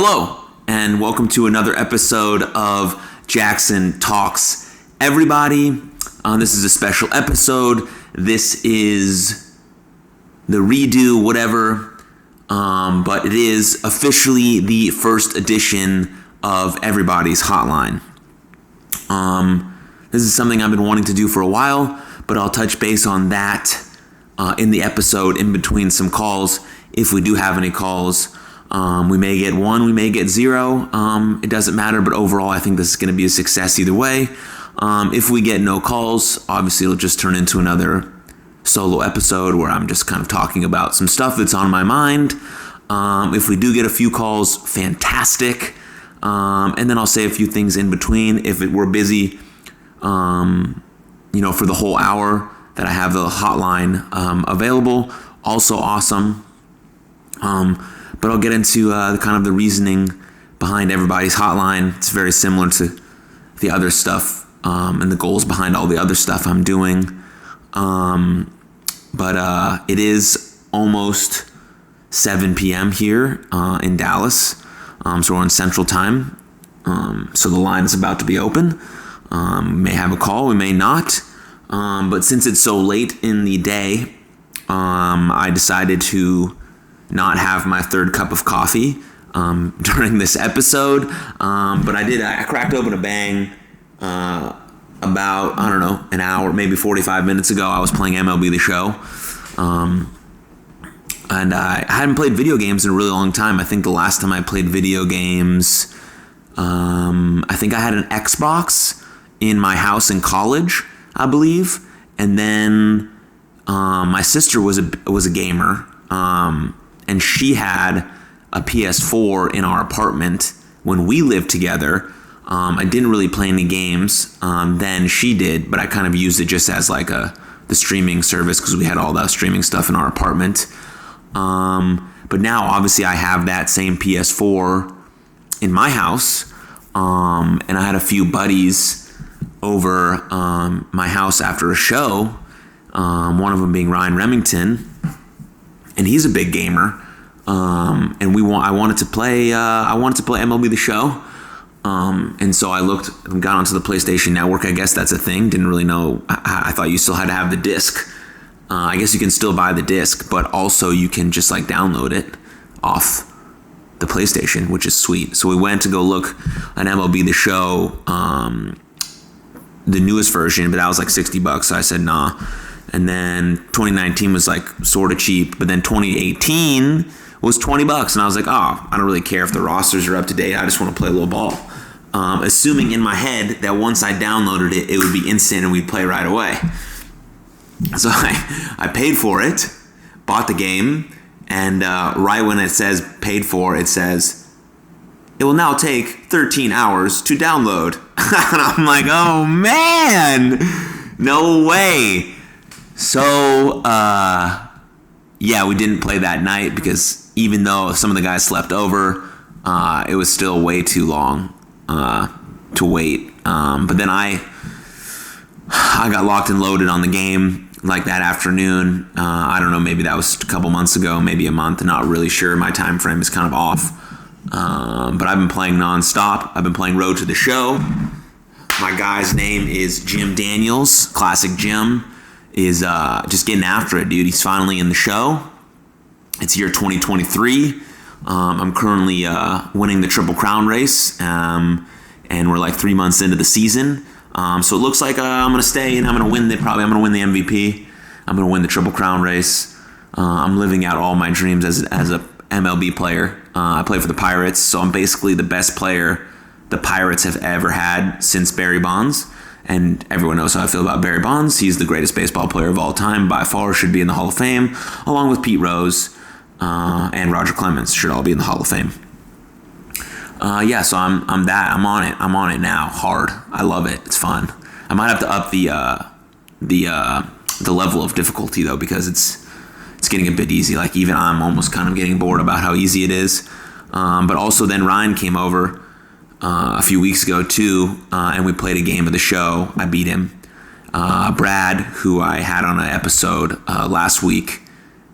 Hello, and welcome to another episode of Jackson Talks Everybody. This is a special episode. This is the redo, whatever, but it is officially the first edition of Everybody's Hotline. This is something I've been wanting to do for a while, but I'll touch base on that in the episode in between some calls. If we do have any calls, we may get one, we may get zero. It doesn't matter, but overall, I think this is going to be a success either way. If we get no calls, obviously it'll just turn into another solo episode where I'm just kind of talking about some stuff that's on my mind. If we do get a few calls, fantastic. And then I'll say a few things in between. If we're busy, for the whole hour that I have the hotline available, also awesome. But I'll get into the reasoning behind Everybody's Hotline. It's very similar to the other stuff and the goals behind all the other stuff I'm doing. But it is almost 7 p.m. here in Dallas. So we're on Central Time. So the line is about to be open. We may have a call, we may not. But since it's so late in the day, I decided to not have my third cup of coffee during this episode. But I cracked open a Bang about, an hour, maybe 45 minutes ago. I was playing MLB The Show. And I hadn't played video games in a really long time. I think the last time I played video games, I think I had an Xbox in my house in college, I believe. And then my sister was a gamer. And she had a PS4 in our apartment when we lived together. I didn't really play any games. Then she did, but I kind of used it just as like the streaming service because we had all that streaming stuff in our apartment. But now, obviously, I have that same PS4 in my house. And I had a few buddies over my house after a show. One of them being Ryan Remington. And he's a big gamer, and I wanted to play MLB The Show, and so I got onto the PlayStation Network. I guess that's a thing. Didn't really know. I thought you still had to have the disc. I guess you can still buy the disc, but also you can just download it off the PlayStation, which is sweet. So we went to go look at MLB The Show, the newest version, but that was like $60. So I said nah. And then 2019 was sort of cheap, but then 2018 was $20, and I was like, I don't really care if the rosters are up to date. I just want to play a little ball. Assuming in my head that once I downloaded it, it would be instant and we'd play right away. So I paid for it, bought the game, and right when it says paid for, it says, it will now take 13 hours to download. And I'm like, oh man, no way. So, we didn't play that night because even though some of the guys slept over, it was still way too long to wait. But then I got locked and loaded on the game that afternoon. I don't know, maybe that was a couple months ago, maybe a month, not really sure. My time frame is kind of off. But I've been playing nonstop. I've been playing Road to the Show. My guy's name is Jim Daniels, Classic Jim. Is just getting after it, dude. He's finally in the show. It's year 2023. I'm currently winning the Triple Crown race, and we're 3 months into the season. So it looks like I'm gonna stay and I'm gonna win the MVP. I'm gonna win the Triple Crown race. I'm living out all my dreams as a MLB player. I play for the Pirates, so I'm basically the best player the Pirates have ever had since Barry Bonds. And everyone knows how I feel about Barry Bonds. He's the greatest baseball player of all time, by far, should be in the Hall of Fame, along with Pete Rose and Roger Clemens should all be in the Hall of Fame. So I'm on it now, hard. I love it. It's fun. I might have to up the level of difficulty though, because it's getting a bit easy. Even I'm almost kind of getting bored about how easy it is. But also then Ryan came over a few weeks ago too, and we played a game of the show. I beat him. Brad, who I had on an episode last week,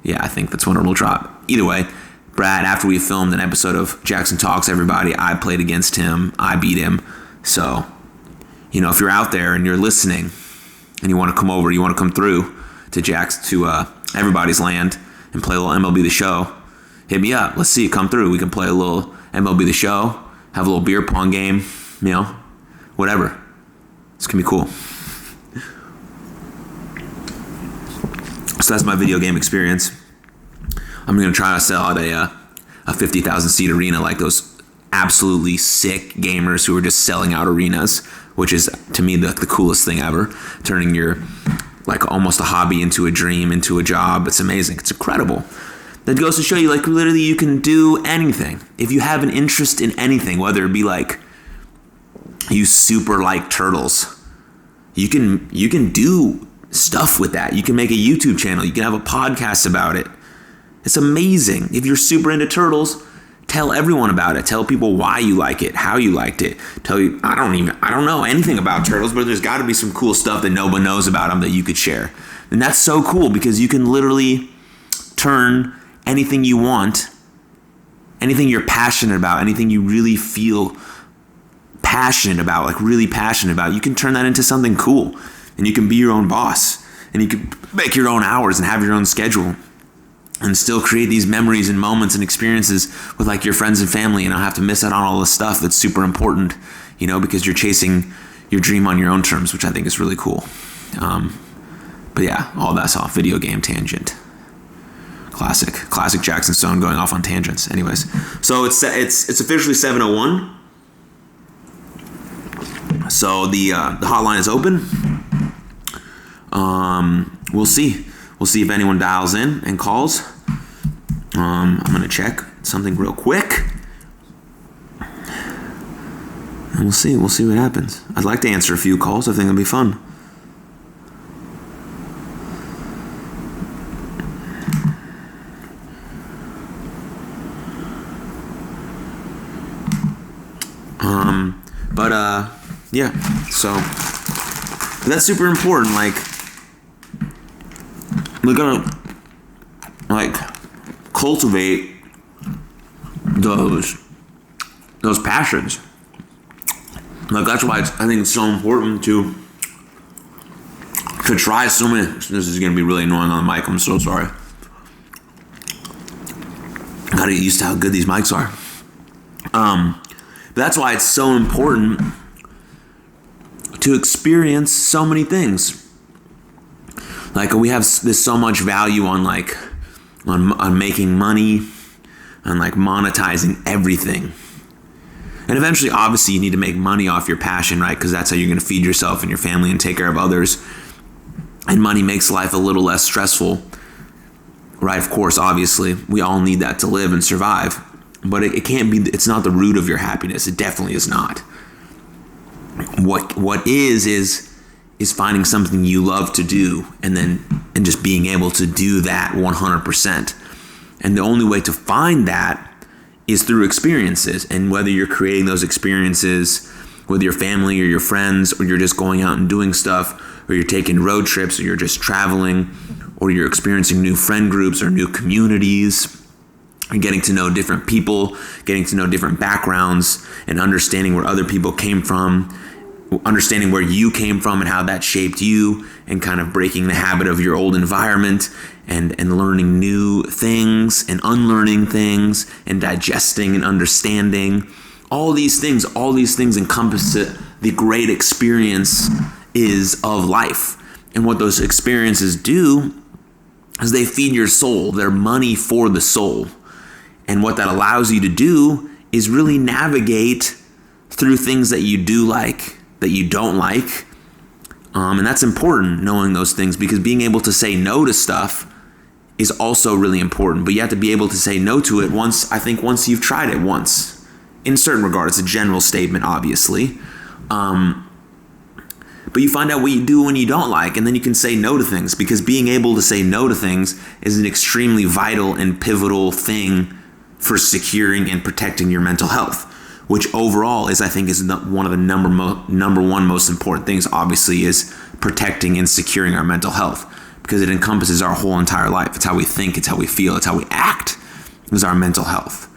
I think that's when it'll drop. Either way, Brad, after we filmed an episode of Jackson Talks Everybody, I played against him. I beat him. So, if you're out there and you're listening and you want to come over, you want to come through to Everybody's Land and play a little MLB The Show, hit me up. Let's see you come through. We can play a little MLB The Show, have a little beer pong game, whatever. It's going to be cool. So that's my video game experience. I'm going to try to sell out a 50,000 seat arena like those absolutely sick gamers who are just selling out arenas, which is, to me, the coolest thing ever. Turning your, almost a hobby into a dream, into a job. It's amazing. It's incredible. That goes to show you, literally you can do anything. If you have an interest in anything, whether it be you super like turtles, you can do stuff with that. You can make a YouTube channel. You can have a podcast about it. It's amazing. If you're super into turtles, tell everyone about it. Tell people why you like it, how you liked it. I don't know anything about turtles, but there's got to be some cool stuff that no one knows about them that you could share. And that's so cool because you can literally turn anything you want, anything you're passionate about, anything you really feel passionate about, really passionate about, you can turn that into something cool. And you can be your own boss. And you can make your own hours and have your own schedule. And still create these memories and moments and experiences with your friends and family, and not have to miss out on all the stuff that's super important, because you're chasing your dream on your own terms, which I think is really cool. But yeah, all that's off video game tangent. Classic Jackson Stone going off on tangents. Anyways, so it's officially 7:01. So the hotline is open. We'll see. We'll see if anyone dials in and calls. I'm gonna check something real quick, and we'll see. We'll see what happens. I'd like to answer a few calls. I think it'll be fun. Yeah. So that's super important. We're gonna cultivate those passions. That's why I think it's so important to try so many. This is gonna be really annoying on the mic. I'm so sorry. Gotta get used to how good these mics are. But that's why it's so important to experience so many things. We have this so much value on on making money, on monetizing everything. And eventually, obviously, you need to make money off your passion, right? Because that's how you're going to feed yourself and your family and take care of others. And money makes life a little less stressful, right? Of course, obviously, we all need that to live and survive. But it can't be, it's not the root of your happiness. It definitely is not. What is finding something you love to do and just being able to do that 100%. And the only way to find that is through experiences. And whether you're creating those experiences with your family or your friends, or you're just going out and doing stuff, or you're taking road trips, or you're just traveling, or you're experiencing new friend groups or new communities, and getting to know different people, getting to know different backgrounds, and understanding where other people came from, understanding where you came from and how that shaped you, and kind of breaking the habit of your old environment, and learning new things and unlearning things and digesting and understanding. All these things encompass the great experience is of life. And what those experiences do is they feed your soul. They're money for the soul. And what that allows you to do is really navigate through things that you do like, that you don't like. And that's important, knowing those things, because being able to say no to stuff is also really important. But you have to be able to say no to it once you've tried it once. In certain regards, it's a general statement, obviously. But you find out what you do when you don't like, and then you can say no to things, because being able to say no to things is an extremely vital and pivotal thing for securing and protecting your mental health, which overall is one of the number one most important things, obviously, is protecting and securing our mental health, because it encompasses our whole entire life. It's how we think, it's how we feel, it's how we act. is our mental health,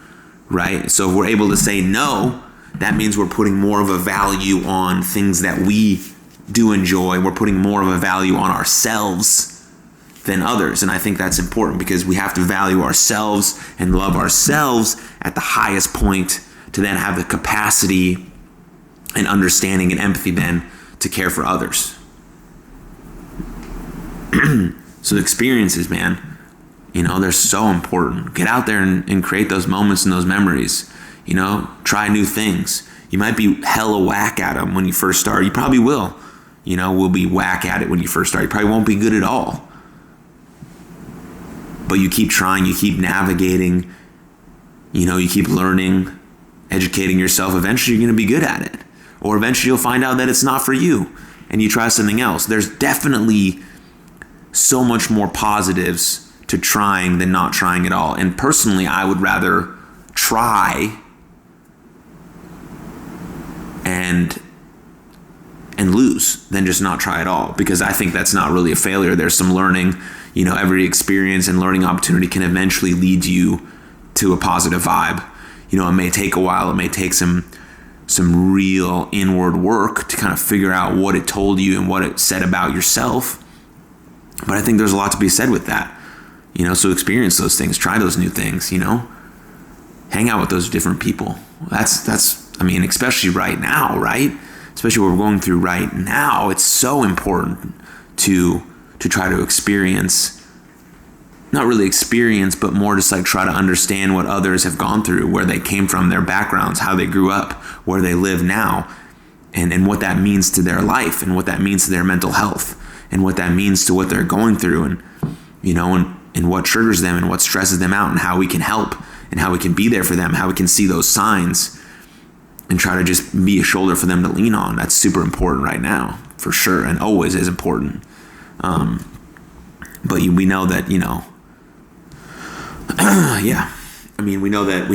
right? So if we're able to say no, that means we're putting more of a value on things that we do enjoy. We're putting more of a value on ourselves than others. And I think that's important because we have to value ourselves and love ourselves at the highest point to then have the capacity and understanding and empathy then to care for others. So the experiences, man, they're so important. Get out there and create those moments and those memories. Try new things. You might be hella whack at them when you first start. You probably will. Will be whack at it when you first start. You probably won't be good at all. But you keep trying, you keep navigating, you keep learning, educating yourself. Eventually you're going to be good at it. Or eventually you'll find out that it's not for you and you try something else. There's definitely so much more positives to trying than not trying at all. And personally, I would rather try and lose than just not try at all, because I think that's not really a failure. There's some learning. Every experience and learning opportunity can eventually lead you to a positive vibe. It may take a while. It may take some real inward work to kind of figure out what it told you and what it said about yourself. But I think there's a lot to be said with that. So experience those things, try those new things, hang out with those different people. That's especially right now, right? Especially what we're going through right now, it's so important to try to experience, not really experience, but more just like try to understand what others have gone through, where they came from, their backgrounds, how they grew up, where they live now, and what that means to their life, and what that means to their mental health, and what that means to what they're going through, and what triggers them and what stresses them out, and how we can help, and how we can be there for them, how we can see those signs and try to just be a shoulder for them to lean on. That's super important right now, for sure, and always is important. But we know that, yeah. We know that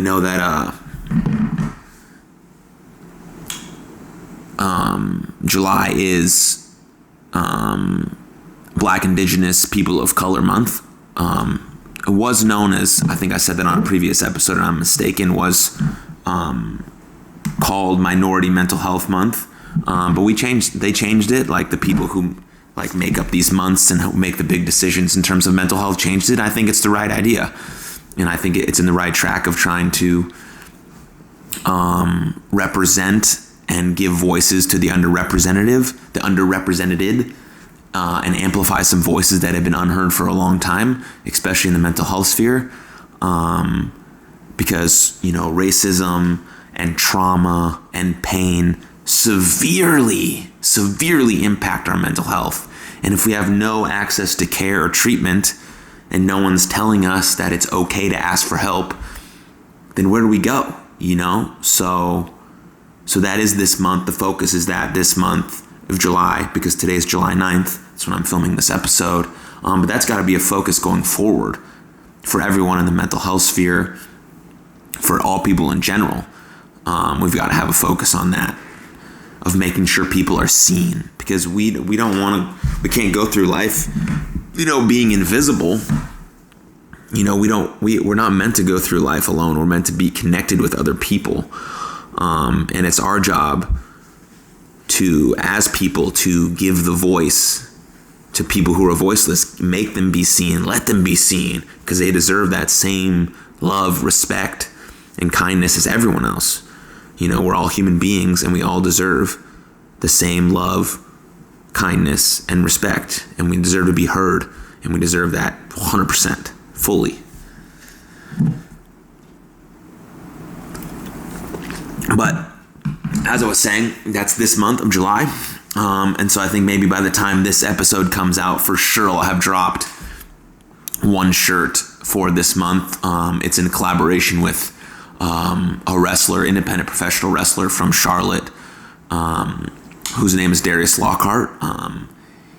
July is Black Indigenous People of Color Month. It was known as, I think I said that on a previous episode and I'm mistaken, was called Minority Mental Health Month. But they changed it, like the people who make up these months and make the big decisions in terms of mental health changed it. I think it's the right idea. And I think it's in the right track of trying to represent and give voices to the underrepresented, and amplify some voices that have been unheard for a long time, especially in the mental health sphere. Because, racism and trauma and pain severely impact our mental health. And if we have no access to care or treatment, and no one's telling us that it's okay to ask for help, then where do we go? So that is this month. The focus is that this month of July, because today's July 9th. That's when I'm filming this episode. But that's got to be a focus going forward for everyone in the mental health sphere, for all people in general. We've got to have a focus on that, of making sure people are seen, because we can't go through life, being invisible. We're not meant to go through life alone. We're meant to be connected with other people. And it's our job as people, to give the voice to people who are voiceless, make them be seen, let them be seen, because they deserve that same love, respect, and kindness as everyone else. We're all human beings, and we all deserve the same love, kindness, and respect, and we deserve to be heard, and we deserve that 100%, fully. But as I was saying, that's this month of July, and so I think maybe by the time this episode comes out, for sure I'll have dropped one shirt for this month. It's in collaboration with a wrestler, independent professional wrestler from Charlotte, whose name is Darius Lockhart.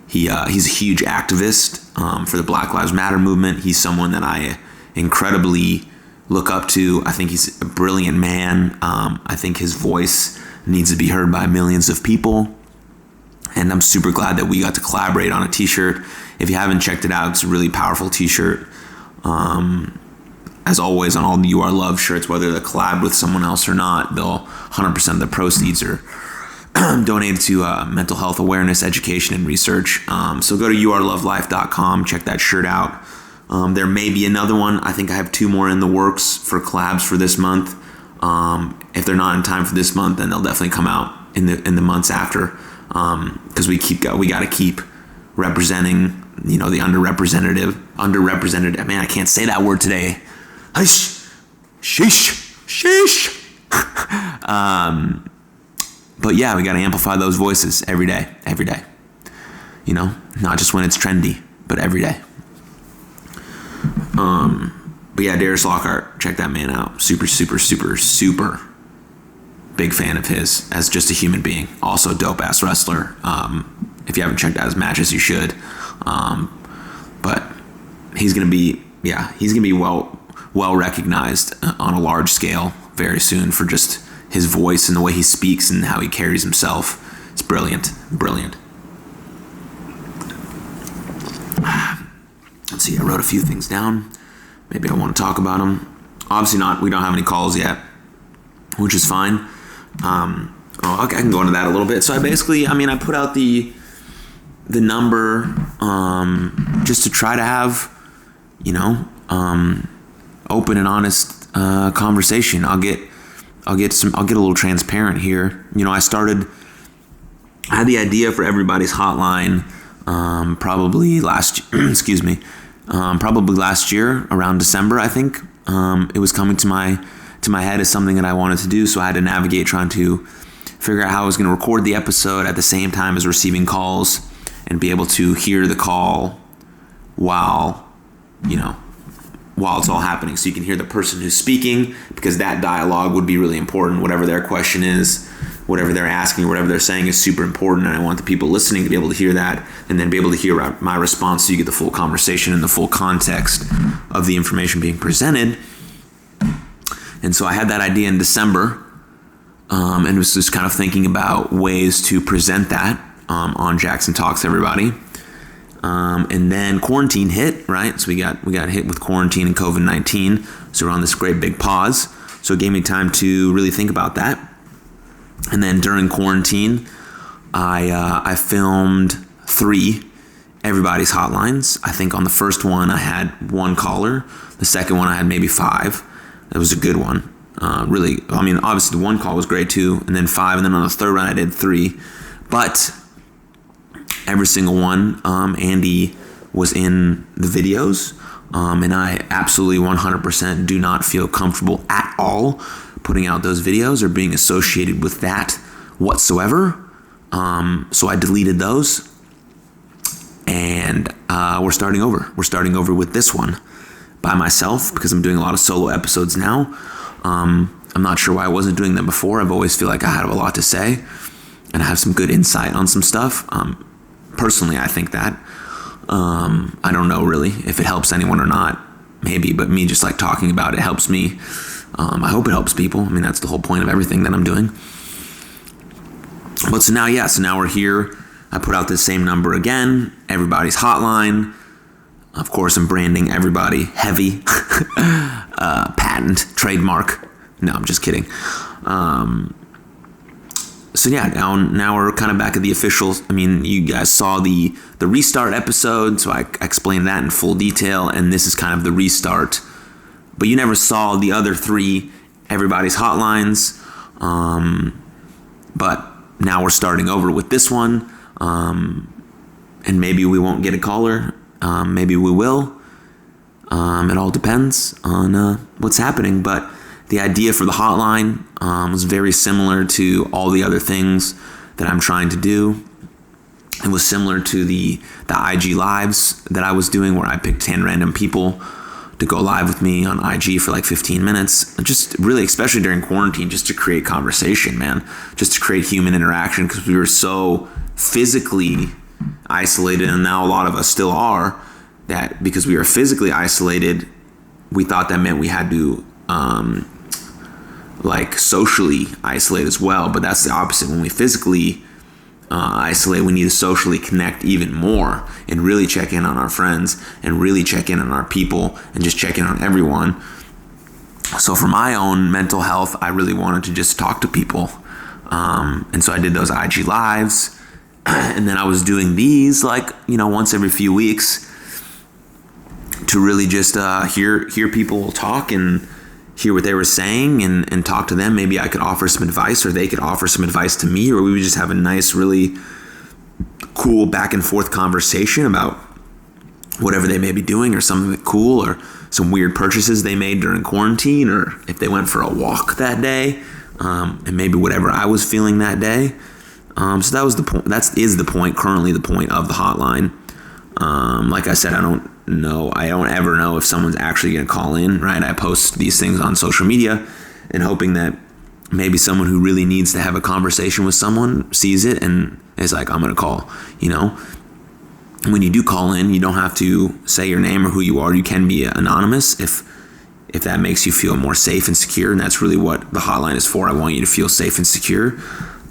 He's a huge activist for the Black Lives Matter movement. He's someone that I incredibly look up to. I think he's a brilliant man. I think his voice needs to be heard by millions of people. And I'm super glad that we got to collaborate on a t-shirt. If you haven't checked it out, it's a really powerful t-shirt. as always, on all the You Are Love shirts, whether they're collabed with someone else or not, they'll 100% of the proceeds are donated to mental health awareness, education, and research. So go to youarelovelife.com, check that shirt out. There may be another one. I think I have 2 more in the works for collabs for this month. If they're not in time for this month, then they'll definitely come out in the months after. Because we got to keep representing, the underrepresented. Man, I can't say that word today. Sheesh. But yeah, we got to amplify those voices every day. Not just when it's trendy, but every day. But yeah, Darius Lockhart, check that man out. Super, super, super, super big fan of his as just a human being. Also dope ass wrestler. If you haven't checked out his matches, you should. But he's gonna be well recognized on a large scale very soon for just his voice and the way he speaks and how he carries himself. It's brilliant. Let's see, I wrote a few things down. Maybe I want to talk about them. Obviously not, we don't have any calls yet, which is fine. I can go into that a little bit. So I put out the number just to try to have, open and honest conversation. I'll get a little transparent here. I had the idea for Everybody's Hotline probably last year around December, I think. It was coming to my head as something that I wanted to do, so I had to navigate trying to figure out how I was going to record the episode at the same time as receiving calls and be able to hear the call while it's all happening. So you can hear the person who's speaking, because that dialogue would be really important. Whatever their question is, whatever they're asking, whatever they're saying is super important, and I want the people listening to be able to hear that and then be able to hear my response so you get the full conversation and the full context of the information being presented. And so I had that idea in December, and was just kind of thinking about ways to present that on Jackson Talks Everybody. And then quarantine hit, right? So we got hit with quarantine and COVID-19. So we're on this great big pause. So it gave me time to really think about that. And then during quarantine, I filmed 3 Everybody's Hotlines. I think on the first one I had 1 caller. The second one I had maybe 5. It was a good one. Obviously the 1 call was great too, and then 5, and then on the third one I did 3. But every single one, Andy was in the videos, and I absolutely 100% do not feel comfortable at all putting out those videos or being associated with that whatsoever. So I deleted those, and we're starting over. We're starting over with this one by myself because I'm doing a lot of solo episodes now. I'm not sure why I wasn't doing them before. I've always feel like I had a lot to say, and I have some good insight on some stuff. Personally, I think that. I don't know really if it helps anyone or not, maybe, but me just like talking about it helps me. I hope it helps people. That's the whole point of everything that I'm doing. But so now we're here. I put out this same number again, Everybody's Hotline. Of course, I'm branding everybody heavy. Patent, trademark. No, I'm just kidding. So yeah, now we're kind of back at the official. You guys saw the restart episode, so I explained that in full detail, and this is kind of the restart. But you never saw the other 3 Everybody's Hotlines. But now we're starting over with this one, and maybe we won't get a caller. Maybe we will. It all depends on what's happening. But the idea for the hotline was very similar to all the other things that I'm trying to do. It was similar to the IG lives that I was doing, where I picked 10 random people to go live with me on IG for like 15 minutes. Just really, especially during quarantine, just to create conversation, man. Just to create human interaction, because we were so physically isolated, and now a lot of us still are, that because we were physically isolated, we thought that meant we had to socially isolate as well. But that's the opposite. When we physically isolate, we need to socially connect even more and really check in on our friends and really check in on our people and just check in on everyone. So for my own mental health, I really wanted to just talk to people. And so I did those IG lives, and then I was doing these like, once every few weeks to really just hear people talk and hear what they were saying and talk to them. Maybe I could offer some advice, or they could offer some advice to me, or we would just have a nice, really cool back and forth conversation about whatever they may be doing, or something cool, or some weird purchases they made during quarantine, or if they went for a walk that day, and maybe whatever I was feeling that day. So that was the point. That is the point. Currently, the point of the hotline. Like I said, I don't ever know if someone's actually going to call in, right? I post these things on social media and hoping that maybe someone who really needs to have a conversation with someone sees it and is like, I'm going to call, When you do call in, you don't have to say your name or who you are. You can be anonymous if that makes you feel more safe and secure. And that's really what the hotline is for. I want you to feel safe and secure.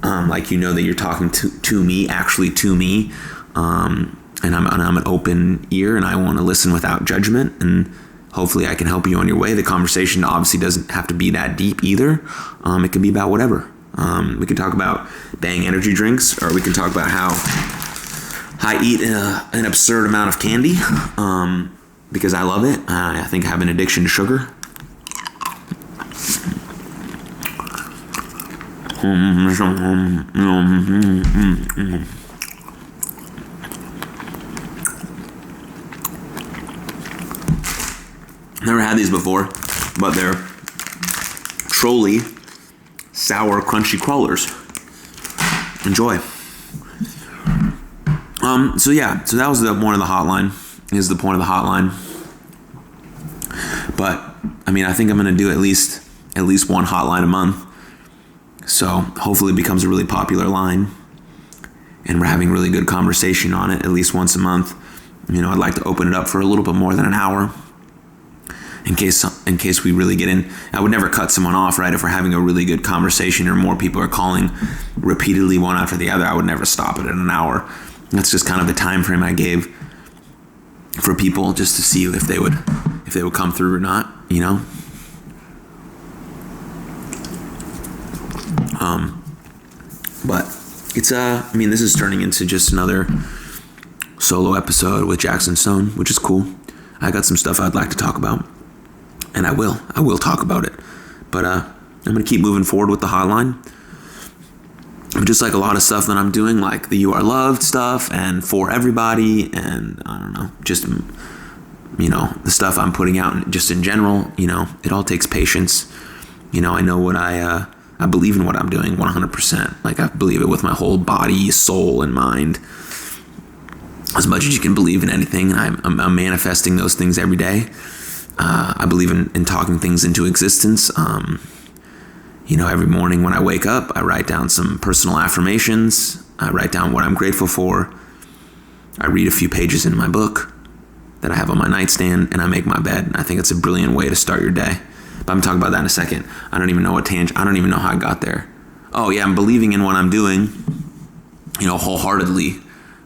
Like that you're talking to me, actually to me. And I'm an open ear, and I want to listen without judgment, and hopefully I can help you on your way. The conversation obviously doesn't have to be that deep either. It can be about whatever. We can talk about Bang energy drinks, or we can talk about how I eat an absurd amount of candy because I love it. I think I have an addiction to sugar. Never had these before, but they're Trolli sour crunchy crawlers. Enjoy. So that was the point of the hotline. Is the point of the hotline. But I think I'm gonna do at least one hotline a month. So hopefully it becomes a really popular line, and we're having really good conversation on it at least once a month. I'd like to open it up for a little bit more than an hour. In case we really get in. I would never cut someone off, right? If we're having a really good conversation or more people are calling repeatedly one after the other, I would never stop it at an hour. That's just kind of the time frame I gave for people, just to see if they would come through or not, But it's this is turning into just another solo episode with Jackson Stone, which is cool. I got some stuff I'd like to talk about. And I will talk about it. But I'm going to keep moving forward with the hotline. Just like a lot of stuff that I'm doing, like the You Are Loved stuff and For Everybody, and I don't know, just, the stuff I'm putting out just in general, it all takes patience. I know what I believe in what I'm doing 100%. Like I believe it with my whole body, soul, and mind. As much as you can believe in anything, and I'm manifesting those things every day. I believe in talking things into existence. Every morning when I wake up, I write down some personal affirmations. I write down what I'm grateful for. I read a few pages in my book that I have on my nightstand, and I make my bed. And I think it's a brilliant way to start your day. But I'm talking about that in a second. I don't even know how I got there. Oh yeah, I'm believing in what I'm doing, wholeheartedly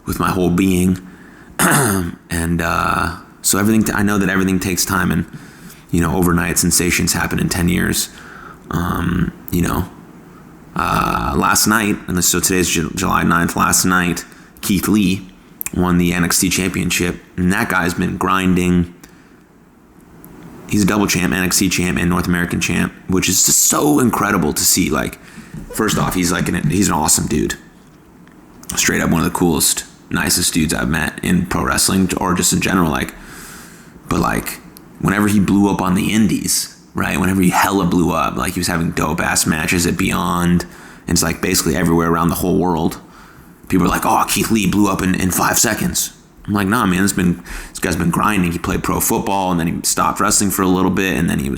with my whole being. And so I know that everything takes time, and overnight sensations happen in 10 years. Last night, and so today's July 9th, last night, Keith Lee won the NXT championship, and that guy's been grinding. He's a double champ, NXT champ, and North American champ, which is just so incredible to see. Like, first off, he's an awesome dude. Straight up one of the coolest, nicest dudes I've met in pro wrestling, or just in general, but whenever he blew up on the indies, right? Whenever he hella blew up, he was having dope ass matches at Beyond, and it's basically everywhere around the whole world. People are like, oh, Keith Lee blew up in 5 seconds. I'm like, nah, man, this guy's been grinding. He played pro football, and then he stopped wrestling for a little bit, and then he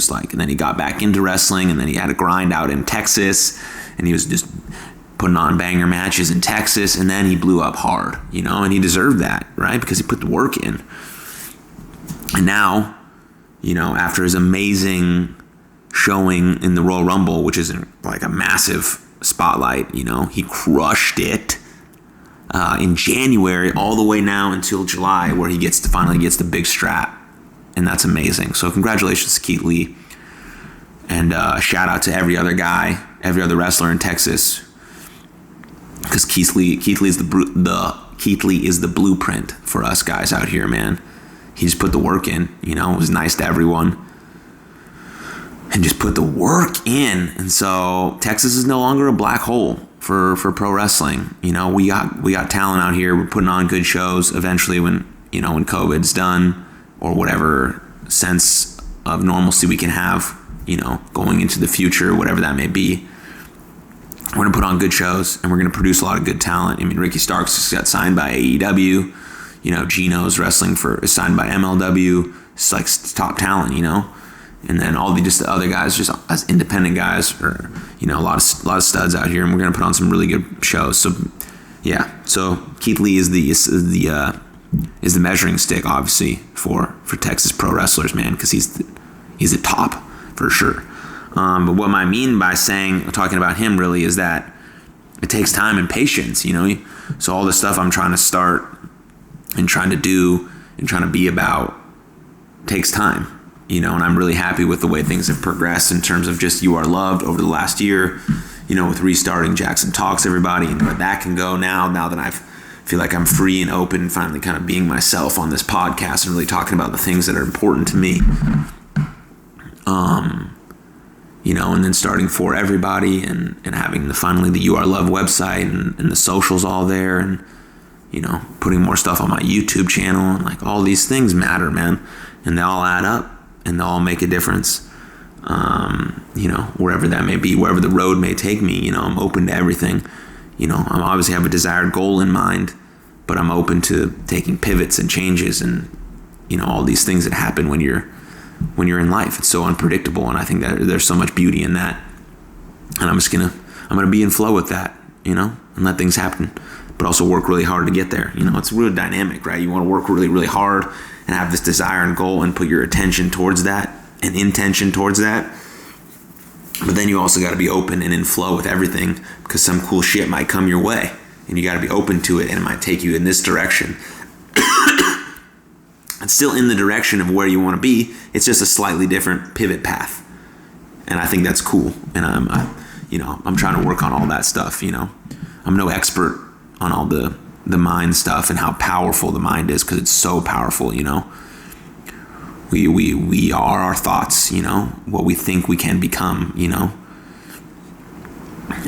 got back into wrestling, and then he had a grind out in Texas, and he was just putting on banger matches in Texas, and then he blew up hard, and he deserved that, right? Because he put the work in. And now, after his amazing showing in the Royal Rumble, which is a massive spotlight, he crushed it in January all the way now until July, where finally gets the big strap. And that's amazing. So congratulations to Keith Lee. And shout out to every other guy, every other wrestler in Texas, because Keith Lee is the blueprint for us guys out here, man. He just put the work in, was nice to everyone, and just put the work in. And so Texas is no longer a black hole for pro wrestling. We got talent out here. We're putting on good shows. Eventually, when COVID's done, or whatever sense of normalcy we can have, going into the future, whatever that may be, we're going to put on good shows, and we're going to produce a lot of good talent. I mean, Ricky Starks just got signed by AEW. Gino's wrestling is signed by MLW. It's like top talent, And then all the other guys, just as independent guys, or a lot of studs out here, and we're going to put on some really good shows. So, yeah. So Keith Lee is the measuring stick, obviously, for Texas pro wrestlers, man, because he's the top for sure. But what I mean by talking about him really is that it takes time and patience, So all the stuff I'm trying to start and trying to do and trying to be about takes time, and I'm really happy with the way things have progressed in terms of just You Are Loved over the last year, with restarting Jackson Talks, everybody, and where that can go now that I feel like I'm free and open and finally kind of being myself on this podcast and really talking about the things that are important to me. And then starting For Everybody and having finally the You Are Love website and the socials all there, and, putting more stuff on my YouTube channel, and like all these things matter, man. And they all add up and they all make a difference. Wherever that may be, wherever the road may take me, I'm open to everything. I obviously have a desired goal in mind, but I'm open to taking pivots and changes and, all these things that happen when you're in life. It's so unpredictable, and I think that there's so much beauty in that. And I'm gonna be in flow with that, and let things happen, but also work really hard to get there. It's really dynamic, right? You want to work really, really hard and have this desire and goal and put your attention towards that and intention towards that. But then you also got to be open and in flow with everything, because some cool shit might come your way, and you got to be open to it, and it might take you in this direction. It's still in the direction of where you want to be. It's just a slightly different pivot path, and I think that's cool. And I'm trying to work on all that stuff. I'm no expert on all the mind stuff and how powerful the mind is, because it's so powerful. We are our thoughts. What we think we can become.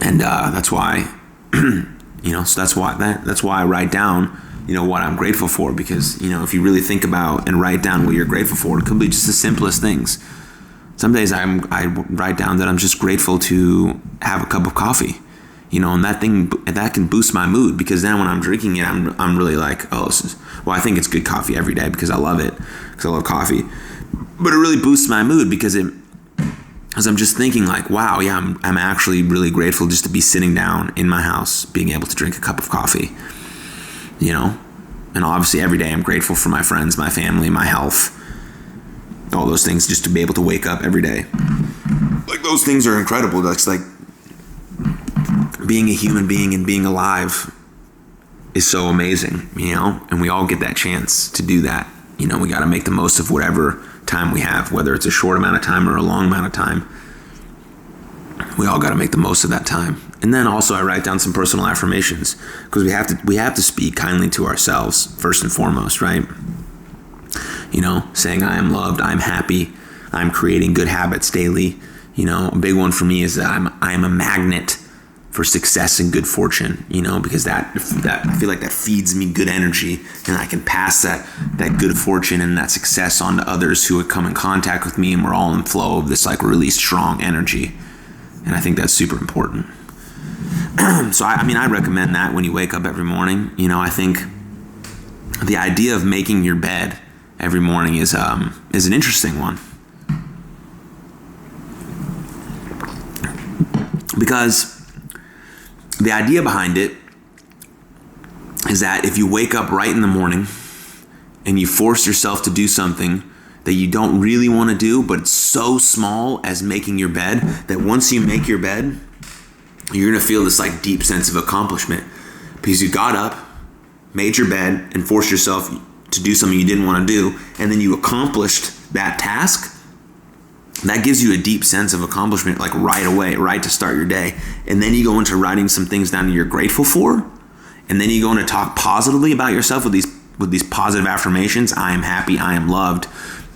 And that's why. So that's why I write down, what I'm grateful for, because, if you really think about and write down what you're grateful for, it could be just the simplest things. Some days I write down that I'm just grateful to have a cup of coffee, and that can boost my mood, because then when I'm drinking it, I'm really like, I think it's good coffee every day because I love it, because I love coffee, but it really boosts my mood because I'm just thinking like, wow, yeah, I'm actually really grateful just to be sitting down in my house, being able to drink a cup of coffee. And obviously every day I'm grateful for my friends, my family, my health, all those things, just to be able to wake up every day. Like, those things are incredible. That's like being a human being and being alive is so amazing, and we all get that chance to do that. We got to make the most of whatever time we have, whether it's a short amount of time or a long amount of time. We all got to make the most of that time. And then also I write down some personal affirmations, because we have to speak kindly to ourselves first and foremost, right? Saying I am loved, I'm happy, I'm creating good habits daily. A big one for me is that I am a magnet for success and good fortune, because that I feel like that feeds me good energy, and I can pass that good fortune and that success on to others who would come in contact with me, and we're all in flow of this like really strong energy. And I think that's super important. So I recommend that when you wake up every morning. I think the idea of making your bed every morning is an interesting one, because the idea behind it is that if you wake up right in the morning and you force yourself to do something that you don't really want to do, but it's so small as making your bed, that once you make your bed, you're going to feel this like deep sense of accomplishment, because you got up, made your bed, and forced yourself to do something you didn't want to do, and then you accomplished that task. that gives you a deep sense of accomplishment, like right away, right to start your day. And then you go into writing some things down that you're grateful for. And then you go into talk positively about yourself with these positive affirmations. I am happy. I am loved.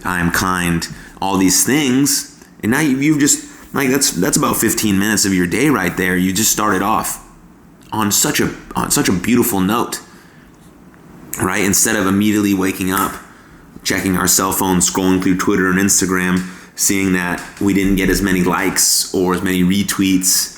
I am kind. All these things. And now you've just, like, that's about 15 minutes of your day right there. You just started off on such a beautiful note, right? Instead of immediately waking up, checking our cell phones, scrolling through Twitter and Instagram, seeing that we didn't get as many likes or as many retweets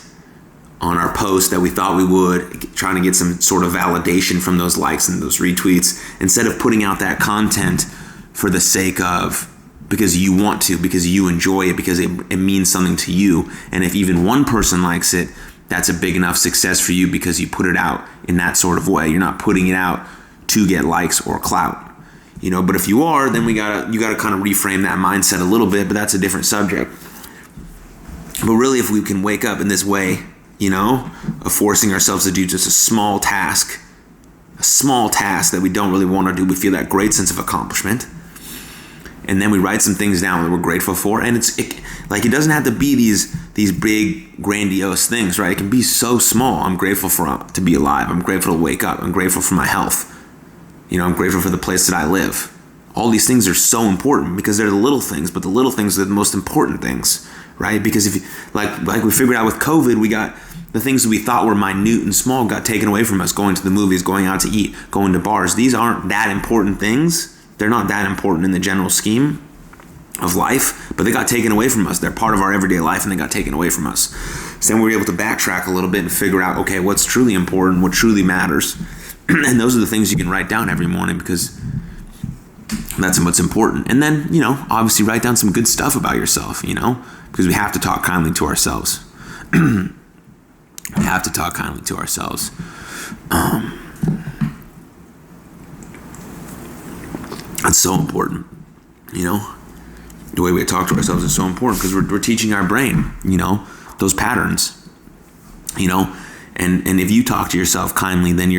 on our post that we thought we would, trying to get some sort of validation from those likes and those retweets, instead of putting out that content for the sake of, because you want to, because you enjoy it, because it means something to you. And if even one person likes it, that's a big enough success for you because you put it out in that sort of way. You're not putting it out to get likes or clout. But if you are, then you gotta kind of reframe that mindset a little bit, but that's a different subject. But really, if we can wake up in this way, of forcing ourselves to do just a small task that we don't really want to do, we feel that great sense of accomplishment. And then we write some things down that we're grateful for. And it doesn't have to be these big, grandiose things, right? It can be so small. I'm grateful to be alive. I'm grateful to wake up. I'm grateful for my health. I'm grateful for the place that I live. All these things are so important because they're the little things, but the little things are the most important things, right? Because if you, like we figured out with COVID, we got the things that we thought were minute and small got taken away from us, going to the movies, going out to eat, going to bars. These aren't that important things. They're not that important in the general scheme of life, but they got taken away from us. They're part of our everyday life and they got taken away from us. So then we were able to backtrack a little bit and figure out, okay, what's truly important, what truly matters. And those are the things you can write down every morning because that's what's important. And then, obviously write down some good stuff about yourself, because we have to talk kindly to ourselves. We have to talk kindly to ourselves. That's so important, The way we talk to ourselves is so important because we're teaching our brain, those patterns, And if you talk to yourself kindly, then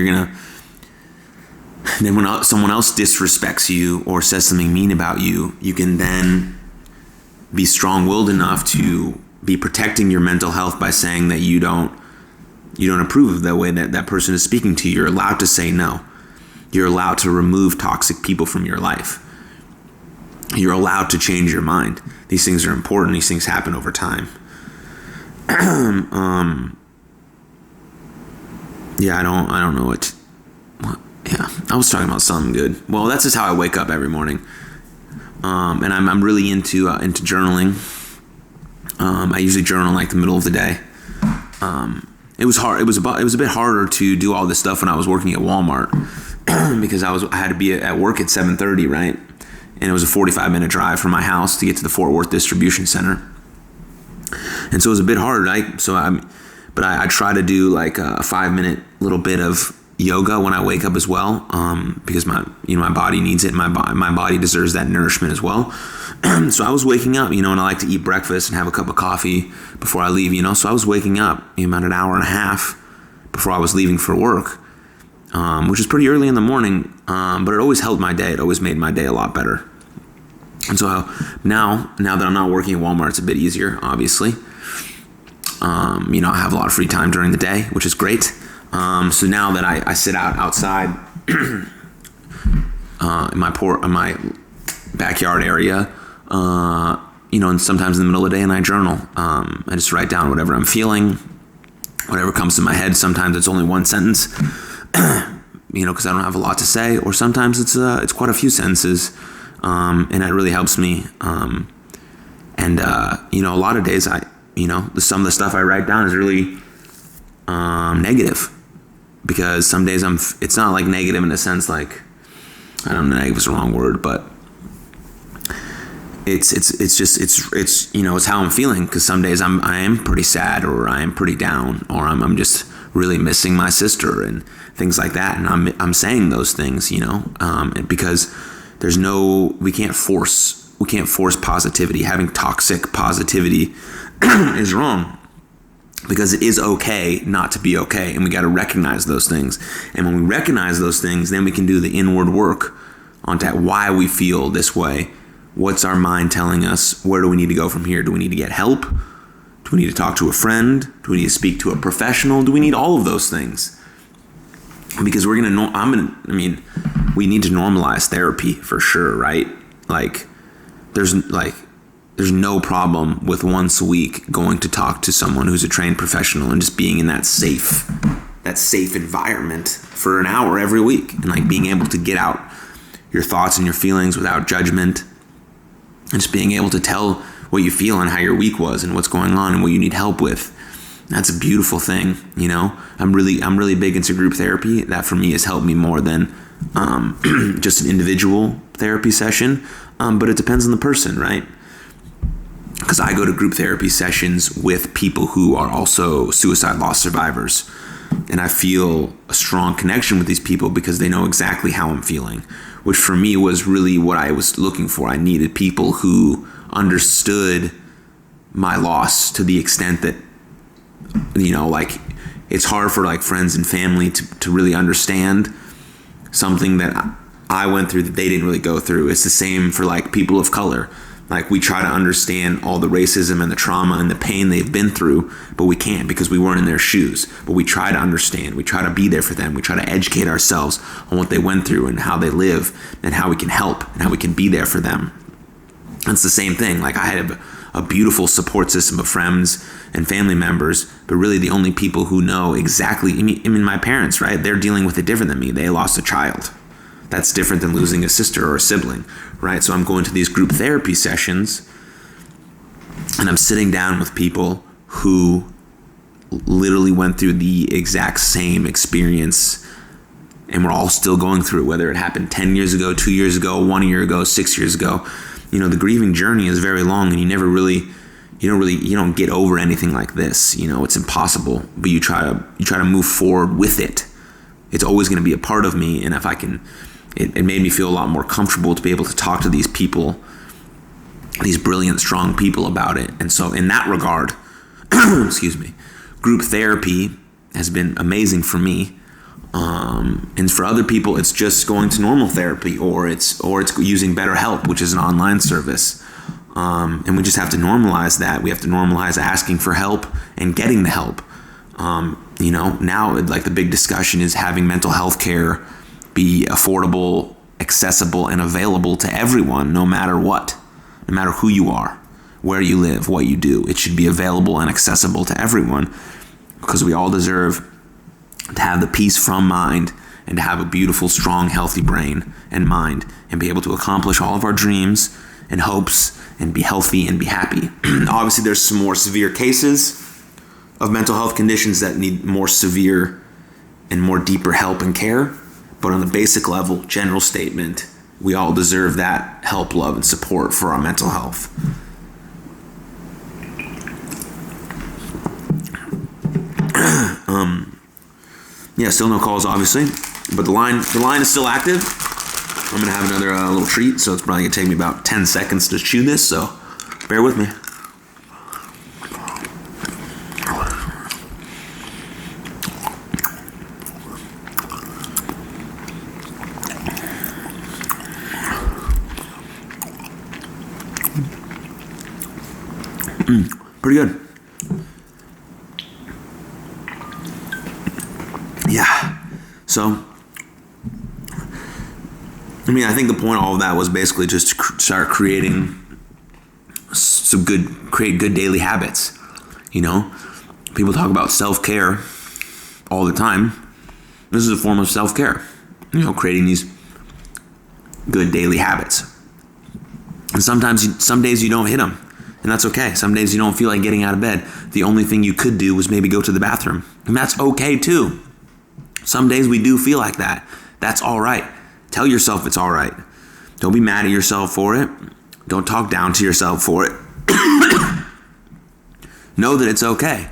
then when someone else disrespects you or says something mean about you, you can then be strong-willed enough to be protecting your mental health by saying that you don't approve of the way that person is speaking to you. You're allowed to say no. You're allowed to remove toxic people from your life. You're allowed to change your mind. These things are important. These things happen over time. Yeah, I don't know what. Yeah, I was talking about something good. Well, that's just how I wake up every morning. And I'm really into journaling. I usually journal like the middle of the day. It was hard. It was a bit harder to do all this stuff when I was working at Walmart because I had to be at work at 7:30, right? And it was a 45-minute drive from my house to get to the Fort Worth distribution center. And so it was a bit hard, right? So I try to do like a 5-minute little bit of yoga when I wake up as well, because my body needs it. My body deserves that nourishment as well. So I was waking up, and I like to eat breakfast and have a cup of coffee before I leave, So I was waking up about an hour and a half before I was leaving for work, which is pretty early in the morning, but it always helped my day. It always made my day a lot better. And so now that I'm not working at Walmart, it's a bit easier, obviously. I have a lot of free time during the day, which is great. So now that I sit outside in my backyard area, and sometimes in the middle of the day, and I journal. I just write down whatever I'm feeling, whatever comes to my head. Sometimes it's only one sentence, because I don't have a lot to say, or sometimes it's quite a few sentences, and that really helps me. A lot of days some of the stuff I write down is really negative, because some days it's not like negative in a sense like, I don't know, negative is the wrong word, but it's how I'm feeling, because some days I am pretty sad, or I am pretty down, or I'm just really missing my sister and things like that, and I'm saying those things, because we can't force positivity. Having toxic positivity is wrong, because it is okay not to be okay, and we got to recognize those things. And when we recognize those things, then we can do the inward work onto why we feel this way, What's our mind telling us? Where do we need to go from here? Do we need to get help? Do we need to talk to a friend? Do we need to speak to a professional? Do we need all of those things? Because we need to normalize therapy for sure, right? There's no problem with once a week going to talk to someone who's a trained professional and just being in that safe environment for an hour every week, and being able to get out your thoughts and your feelings without judgment, and just being able to tell what you feel and how your week was and what's going on and what you need help with. That's a beautiful thing, I'm really big into group therapy. That for me has helped me more than just an individual therapy session. But it depends on the person, right? Because I go to group therapy sessions with people who are also suicide loss survivors. And I feel a strong connection with these people because they know exactly how I'm feeling, which for me was really what I was looking for. I needed people who understood my loss to the extent that, it's hard for friends and family to really understand something that I went through that they didn't really go through. It's the same for people of color. We try to understand all the racism and the trauma and the pain they've been through, but we can't because we weren't in their shoes. But we try to understand. We try to be there for them. We try to educate ourselves on what they went through and how they live and how we can help and how we can be there for them. It's the same thing. I had a beautiful support system of friends and family members, but really the only people who know exactly, my parents, right? They're dealing with it different than me. They lost a child. That's different than losing a sister or a sibling, right? So I'm going to these group therapy sessions and I'm sitting down with people who literally went through the exact same experience, and we're all still going through it, whether it happened 10 years ago, 2 years ago, 1 year ago, 6 years ago. The grieving journey is very long, and you don't get over anything like this. It's impossible, but you try to move forward with it. It's always going to be a part of me, and if I can, it made me feel a lot more comfortable to be able to talk to these people, these brilliant, strong people about it. And so in that regard, group therapy has been amazing for me. And for other people, it's just going to normal therapy, or it's using BetterHelp, which is an online service. And we just have to normalize that. We have to normalize asking for help and getting the help. Now the big discussion is having mental health care be affordable, accessible, and available to everyone, no matter what, no matter who you are, where you live, what you do. It should be available and accessible to everyone because we all deserve to have the peace from mind and to have a beautiful, strong, healthy brain and mind and be able to accomplish all of our dreams and hopes and be healthy and be happy. Obviously, there's some more severe cases of mental health conditions that need more severe and more deeper help and care. But on the basic level, general statement, we all deserve that help, love, and support for our mental health. Still no calls, obviously, but the line is still active. I'm gonna have another little treat, so it's probably gonna take me about 10 seconds to chew this, so bear with me. Pretty good. Yeah. So, I think the point of all of that was basically just to start creating create good daily habits. People talk about self-care all the time. This is a form of self-care. Creating these good daily habits. And some days you don't hit them. And that's okay. Some days you don't feel like getting out of bed. The only thing you could do was maybe go to the bathroom. And that's okay too. Some days we do feel like that. That's all right. Tell yourself it's all right. Don't be mad at yourself for it. Don't talk down to yourself for it. Know that it's okay.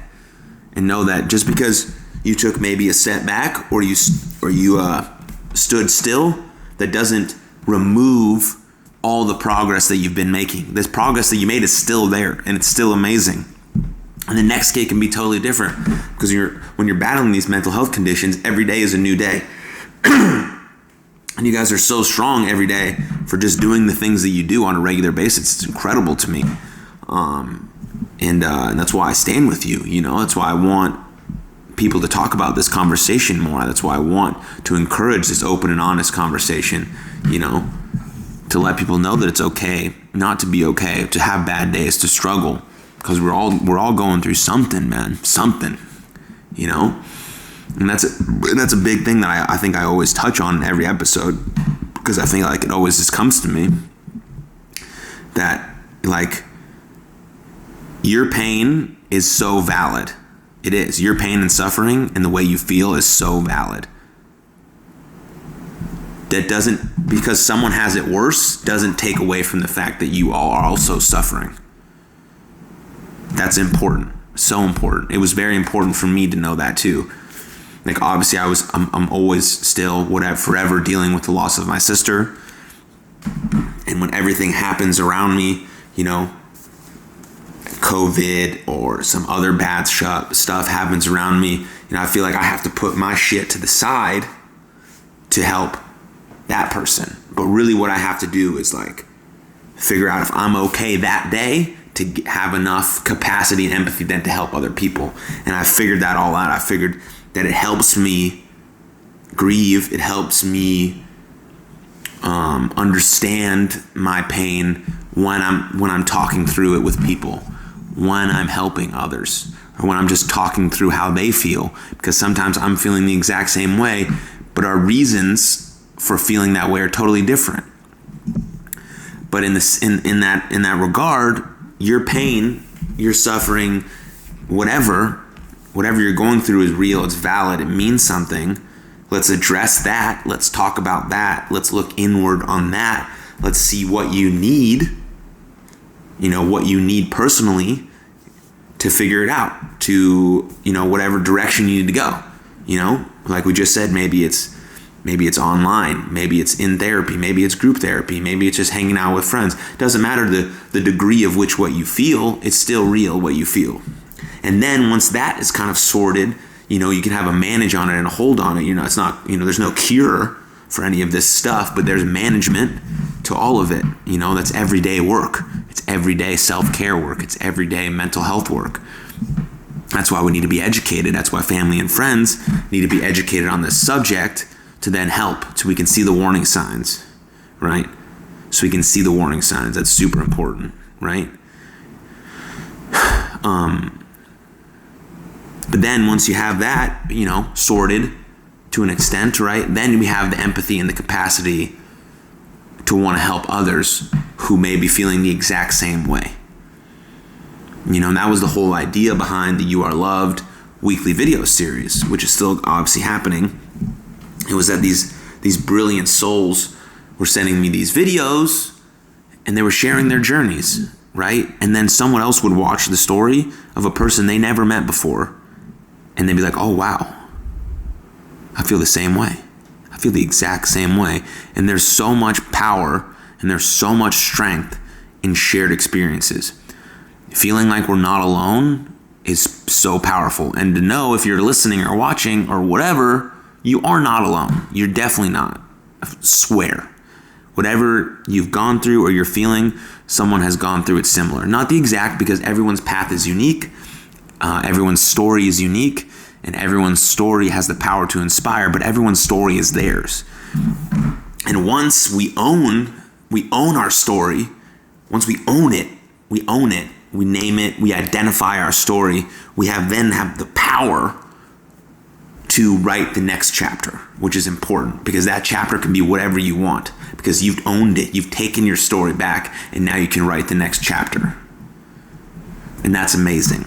And know that just because you took maybe a setback or you stood still, that doesn't remove all the progress that you've been making. This progress that you made is still there, and it's still amazing. And the next day can be totally different because when you're battling these mental health conditions, every day is a new day. And you guys are so strong every day for just doing the things that you do on a regular basis. It's incredible to me. And that's why I stand with you. That's why I want people to talk about this conversation more. That's why I want to encourage this open and honest conversation, to let people know that it's okay not to be okay, to have bad days, to struggle, because we're all going through something, man, something, and that's a big thing that I think I always touch on in every episode, because I think like it always just comes to me that like your pain is so valid. It is. Your pain and suffering and the way you feel is so valid. That doesn't, because someone has it worse, doesn't take away from the fact that you all are also suffering. That's important. So important. It was very important for me to know that too. Like obviously I'm always still forever dealing with the loss of my sister. And when everything happens around me, COVID or some other bad stuff happens around me, I feel like I have to put my shit to the side to help that person. But really what I have to do is like figure out if I'm okay that day to have enough capacity and empathy then to help other people. And I figured that all out. I figured that it helps me grieve. It helps me understand my pain when I'm talking through it with people, when I'm helping others, or when I'm just talking through how they feel. Because sometimes I'm feeling the exact same way, but our reasons for feeling that way are totally different. But in that regard, your pain, your suffering, whatever you're going through is real. It's valid. It means something. Let's address that. Let's talk about that. Let's look inward on that. Let's see what you need, what you need personally to figure it out, to, whatever direction you need to go. Like we just said, maybe it's online, maybe it's in therapy, maybe it's group therapy, maybe it's just hanging out with friends. It doesn't matter the degree of which what you feel, it's still real what you feel. And then once that is kind of sorted, you can have a manage on it and a hold on it. It's not, there's no cure for any of this stuff, but there's management to all of it. That's everyday work. It's everyday self-care work. It's everyday mental health work. That's why we need to be educated. That's why family and friends need to be educated on this subject to then help, so we can see the warning signs, right? So we can see the warning signs. That's super important, right? But then once you have that, sorted to an extent, right? Then we have the empathy and the capacity to want to help others who may be feeling the exact same way. And that was the whole idea behind the You Are Loved weekly video series, which is still obviously happening. It was that these brilliant souls were sending me these videos and they were sharing their journeys, right? And then someone else would watch the story of a person they never met before and they'd be like, oh, wow, I feel the same way. I feel the exact same way. And there's so much power and there's so much strength in shared experiences. Feeling like we're not alone is so powerful. And to know if you're listening or watching or whatever, you are not alone. You're definitely not. I swear. Whatever you've gone through or you're feeling, someone has gone through it similar. Not the exact, because everyone's path is unique. Everyone's story is unique. And everyone's story has the power to inspire, but everyone's story is theirs. And once we own our story, once we own it, we name it, we identify our story, we then have the power to write the next chapter, which is important, because that chapter can be whatever you want, because you've owned it, you've taken your story back, and now you can write the next chapter. And that's amazing.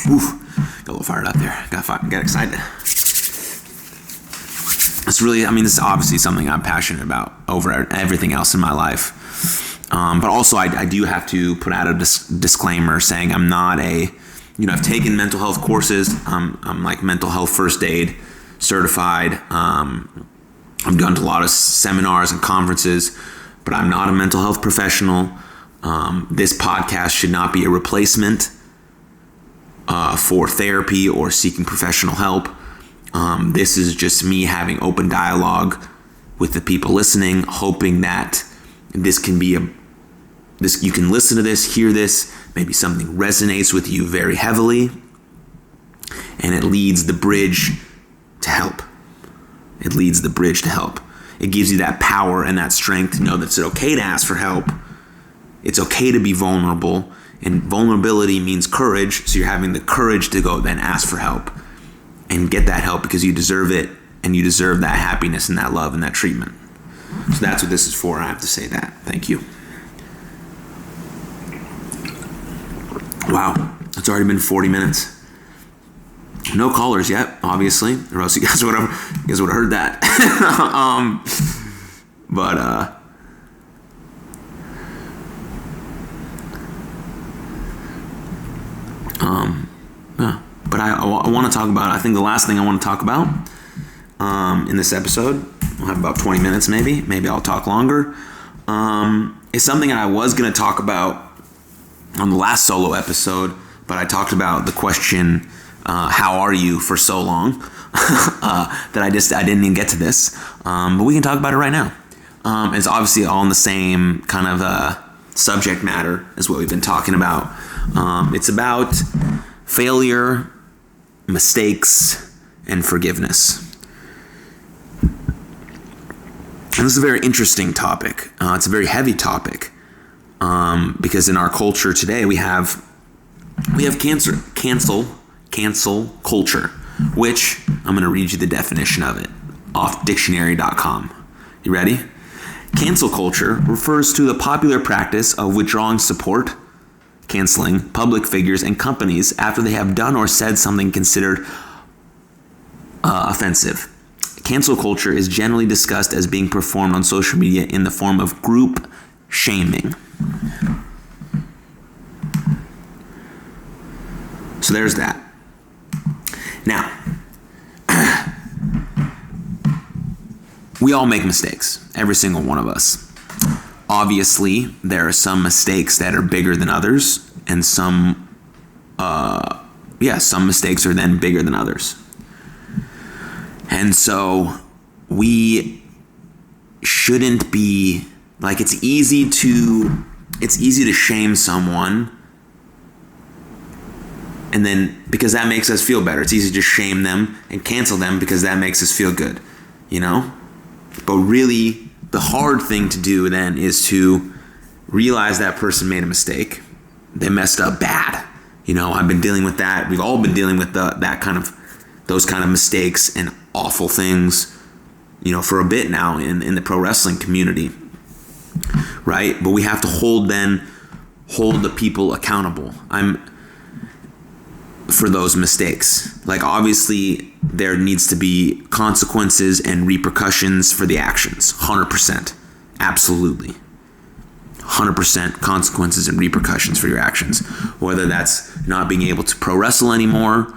Oof, got a little fired up there. Got excited. It's really, this is obviously something I'm passionate about over everything else in my life. But also I do have to put out a disclaimer saying I'm not I've taken mental health courses. I'm like mental health first aid certified. I've gone to a lot of seminars and conferences, but I'm not a mental health professional. This podcast should not be a replacement for therapy or seeking professional help. This is just me having open dialogue with the people listening, hoping that this can be you can listen to this, hear this, maybe something resonates with you very heavily, and it leads the bridge to help. It leads the bridge to help. It gives you that power and that strength to know that it's okay to ask for help. It's okay to be vulnerable, and vulnerability means courage, so you're having the courage to go then ask for help and get that help because you deserve it, and you deserve that happiness and that love and that treatment. So that's what this is for. I have to say that. Thank you. Wow, it's already been 40 minutes. No callers yet, obviously, or else you guys would have heard that. But I want to talk about, I think the last thing I want to talk about in this episode, we'll have about 20 minutes maybe I'll talk longer, is something I was going to talk about on the last solo episode, but I talked about the question, how are you, for so long that I didn't even get to this, but we can talk about it right now. It's obviously all in the same kind of subject matter as what we've been talking about. It's about failure, mistakes, and forgiveness. And this is a very interesting topic. It's a very heavy topic because in our culture today we have cancel culture, which I'm going to read you the definition of it off dictionary.com. You ready? Cancel culture refers to the popular practice of withdrawing support, canceling public figures and companies after they have done or said something considered offensive. Cancel culture is generally discussed as being performed on social media in the form of group shaming. So there's that. Now, we all make mistakes, every single one of us. Obviously, there are some mistakes that are bigger than others, and some mistakes are then bigger than others. And so we shouldn't be like, it's easy to shame someone, and then because that makes us feel better, it's easy to shame them and cancel them because that makes us feel good, you know? But really, the hard thing to do then is to realize that person made a mistake. They messed up bad. You know, I've been dealing with that. We've all been dealing with those kind of mistakes and awful things, you know, for a bit now in the pro wrestling community, right? But we have to hold the people accountable. For those mistakes. Like, obviously there needs to be consequences and repercussions for the actions. 100%. Absolutely. 100% consequences and repercussions for your actions. Whether that's not being able to pro wrestle anymore,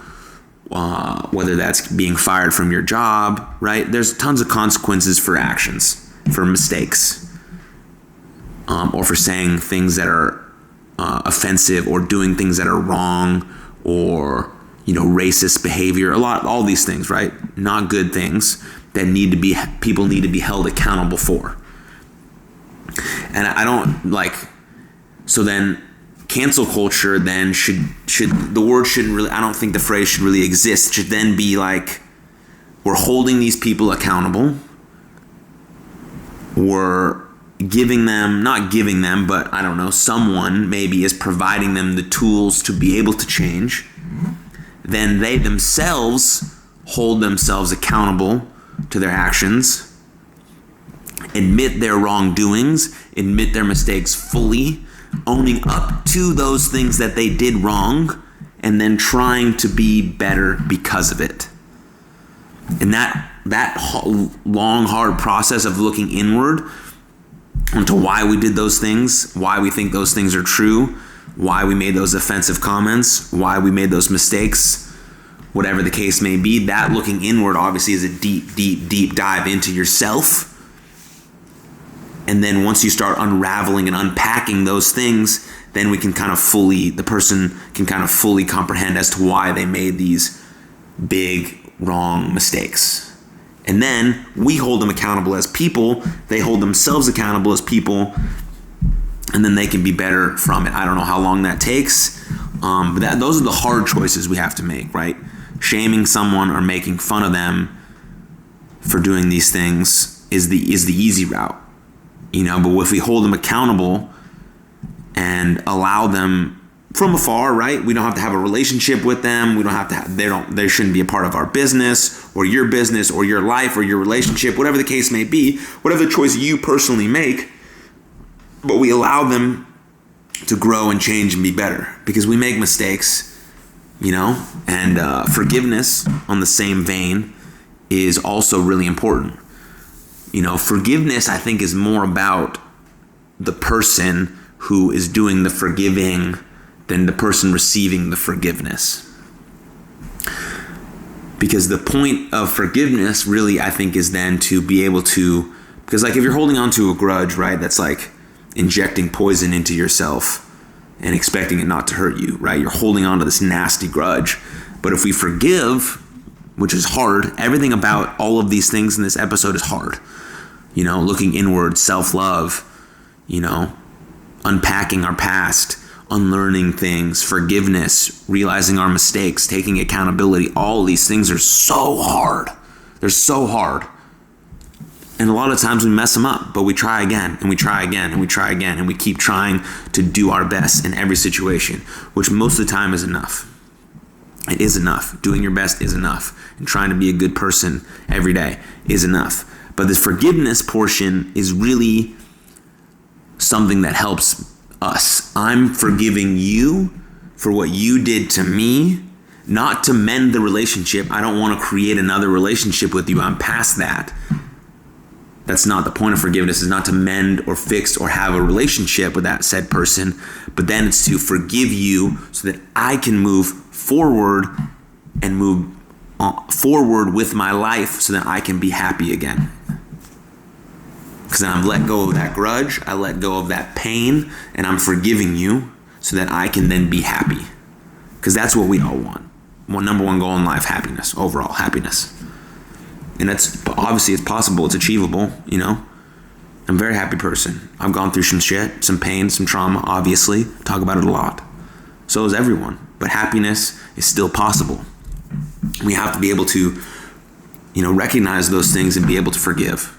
whether that's being fired from your job, right? There's tons of consequences for actions, for mistakes, or for saying things that are offensive, or doing things that are wrong, or, you know, racist behavior, all these things, right? Not good things that people need to be held accountable for. And I don't like, so then cancel culture then should the word shouldn't really, I don't think the phrase should really exist. It should then be like, we're holding these people accountable. We're not giving them, but I don't know, someone maybe is providing them the tools to be able to change. Then they themselves hold themselves accountable to their actions, admit their wrongdoings, admit their mistakes fully, owning up to those things that they did wrong, and then trying to be better because of it. And that long, hard process of looking inward into why we did those things, why we think those things are true, why we made those offensive comments, why we made those mistakes, whatever the case may be, that looking inward obviously is a deep, deep, deep dive into yourself. And then once you start unraveling and unpacking those things, then the person can kind of fully comprehend as to why they made these big wrong mistakes. And then we hold them accountable as people, they hold themselves accountable as people, and then they can be better from it. I don't know how long that takes, but those are the hard choices we have to make, right? Shaming someone or making fun of them for doing these things is the easy route, but if we hold them accountable and allow them from afar, right? We don't have to have a relationship with them. We don't have to they shouldn't be a part of our business or your life or your relationship, whatever the case may be, whatever the choice you personally make, but we allow them to grow and change and be better because we make mistakes, and forgiveness on the same vein is also really important. Forgiveness, I think, is more about the person who is doing the forgiving than the person receiving the forgiveness. Because the point of forgiveness really, I think, is then to be able to, because like if you're holding on to a grudge, right, that's like injecting poison into yourself and expecting it not to hurt you, right? You're holding on to this nasty grudge. But if we forgive, which is hard, everything about all of these things in this episode is hard. Looking inward, self-love, unpacking our past, unlearning things, forgiveness, realizing our mistakes, taking accountability. All these things are so hard. They're so hard. And a lot of times we mess them up, but we try again and we try again and we try again and we keep trying to do our best in every situation, which most of the time is enough. It is enough. Doing your best is enough. And trying to be a good person every day is enough. But the forgiveness portion is really something that helps us. I'm forgiving you for what you did to me, not to mend the relationship. I don't want to create another relationship with you. I'm past that. That's not the point of forgiveness, is not to mend or fix or have a relationship with that said person, but then it's to forgive you so that I can move forward and move forward with my life so that I can be happy again. Because then I've let go of that grudge, I let go of that pain, and I'm forgiving you so that I can then be happy. Because that's what we all want. Number one goal in life, happiness, overall happiness. And that's obviously, it's possible, it's achievable, I'm a very happy person. I've gone through some shit, some pain, some trauma, obviously. Talk about it a lot. So is everyone. But happiness is still possible. We have to be able to, recognize those things and be able to forgive.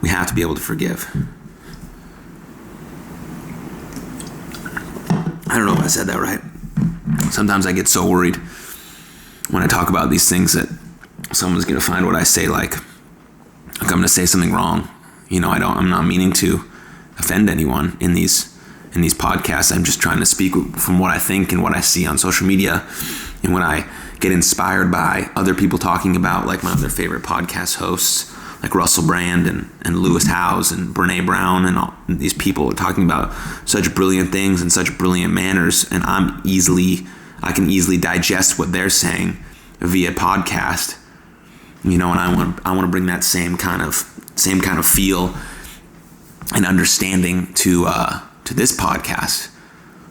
We have to be able to forgive. I don't know if I said that right. Sometimes I get so worried when I talk about these things that someone's going to find what I say like I'm going to say something wrong. I'm not meaning to offend anyone in these podcasts. I'm just trying to speak from what I think and what I see on social media. And when I get inspired by other people talking about, like my other favorite podcast hosts, like Russell Brand and Lewis Howes and Brene Brown and all these people are talking about such brilliant things in such brilliant manners, and I can easily digest what they're saying via podcast. And I want to bring that same kind of feel and understanding to this podcast,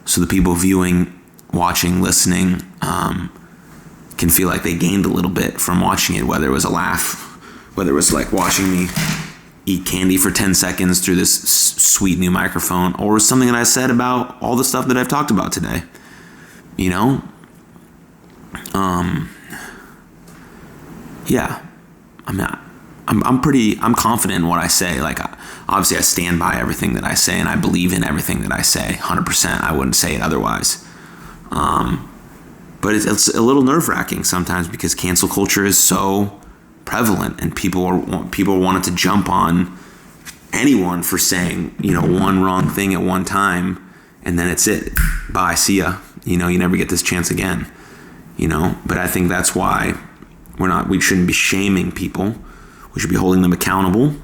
so the people viewing, watching, listening can feel like they gained a little bit from watching it, whether it was a laugh, whether it was like watching me eat candy for 10 seconds through this sweet new microphone, or something that I said about all the stuff that I've talked about today. Yeah, I'm confident in what I say. Like, obviously I stand by everything that I say, and I believe in everything that I say 100%. I wouldn't say it otherwise. But it's a little nerve-wracking sometimes because cancel culture is so prevalent, and people wanted to jump on anyone for saying, one wrong thing at one time, and then it's it. Bye, see ya. You never get this chance again. But I think that's why we shouldn't be shaming people. We should be holding them accountable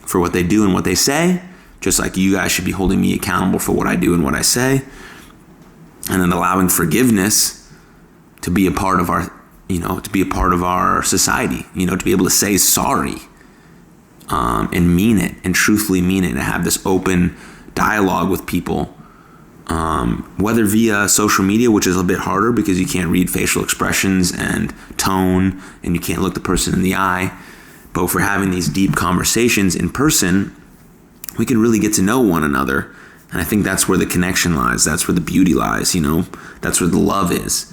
for what they do and what they say, just like you guys should be holding me accountable for what I do and what I say. And then allowing forgiveness to be a part of our, society, to be able to say sorry, and mean it and truthfully mean it, and have this open dialogue with people whether via social media, which is a bit harder because you can't read facial expressions and tone, and you can't look the person in the eye. But if we're having these deep conversations in person, we can really get to know one another. And I think that's where the connection lies. That's where the beauty lies, That's where the love is,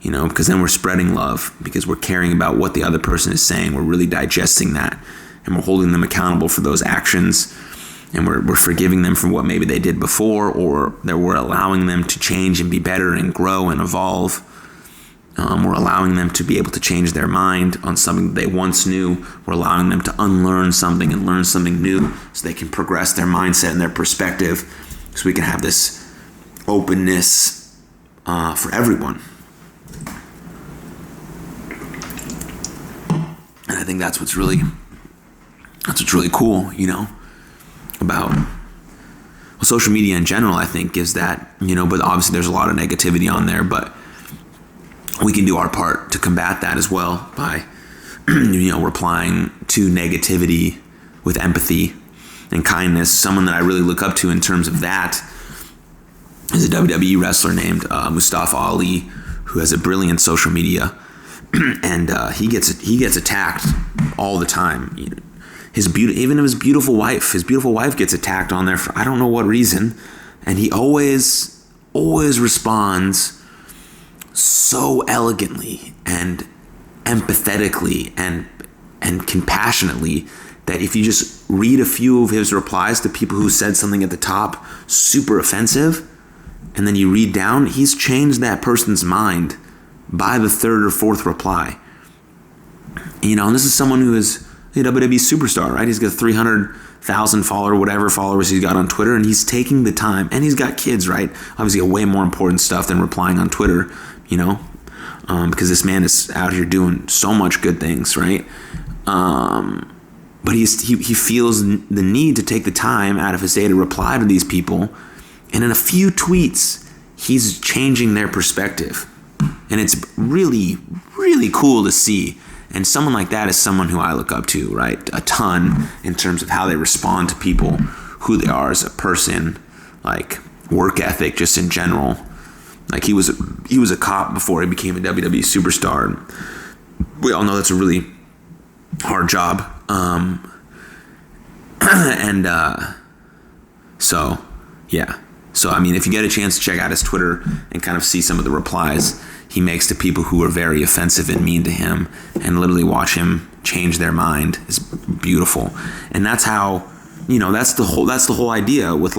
because then we're spreading love because we're caring about what the other person is saying. We're really digesting that, and we're holding them accountable for those actions. And we're forgiving them for what maybe they did before, or that we're allowing them to change and be better and grow and evolve. We're allowing them to be able to change their mind on something that they once knew. We're allowing them to unlearn something and learn something new so they can progress their mindset and their perspective, so we can have this openness for everyone. And I think that's what's really cool, about social media in general. I think gives that, but obviously there's a lot of negativity on there, but we can do our part to combat that as well by, replying to negativity with empathy and kindness. Someone that I really look up to in terms of that is a WWE wrestler named Mustafa Ali, who has a brilliant social media, and he gets attacked all the time. Even his beautiful wife gets attacked on there for I don't know what reason, and he always responds so elegantly and empathetically and compassionately that if you just read a few of his replies to people who said something at the top super offensive, and then you read down, he's changed that person's mind by the third or fourth reply. And this is someone who is a WWE superstar, right? He's got 300,000 followers he's got on Twitter, and he's taking the time, and he's got kids, right? Obviously, way more important stuff than replying on Twitter, because this man is out here doing so much good things, right? But he feels the need to take the time out of his day to reply to these people, and in a few tweets, he's changing their perspective, and it's really, really cool to see. And someone like that is someone who I look up to, right? A ton in terms of how they respond to people, who they are as a person, like work ethic just in general. Like he was a cop before he became a WWE superstar. We all know that's a really hard job. So I mean, if you get a chance to check out his Twitter and kind of see some of the replies he makes to people who are very offensive and mean to him, and literally watch him change their mind, is beautiful. And that's how, that's the whole idea with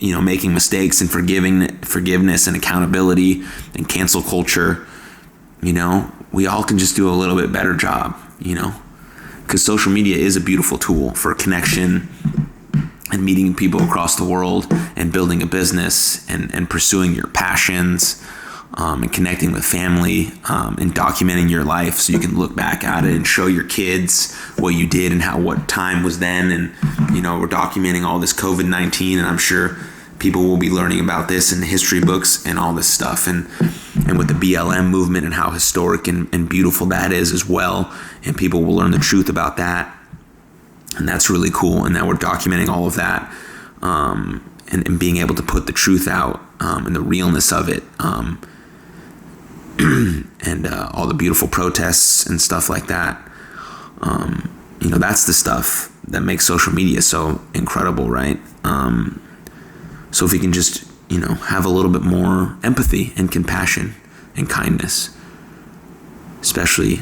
making mistakes and forgiveness and accountability and cancel culture. We all can just do a little bit better job, because social media is a beautiful tool for connection and meeting people across the world and building a business and pursuing your passions. And connecting with family, and documenting your life so you can look back at it and show your kids what you did and what time was then. And, we're documenting all this COVID-19, and I'm sure people will be learning about this in the history books and all this stuff. And with the BLM movement and how historic and beautiful that is as well. And people will learn the truth about that. And that's really cool. And that we're documenting all of that, and being able to put the truth out, and the realness of it. And all the beautiful protests and stuff like that. That's the stuff that makes social media so incredible, right? So if you can just, have a little bit more empathy and compassion and kindness, especially,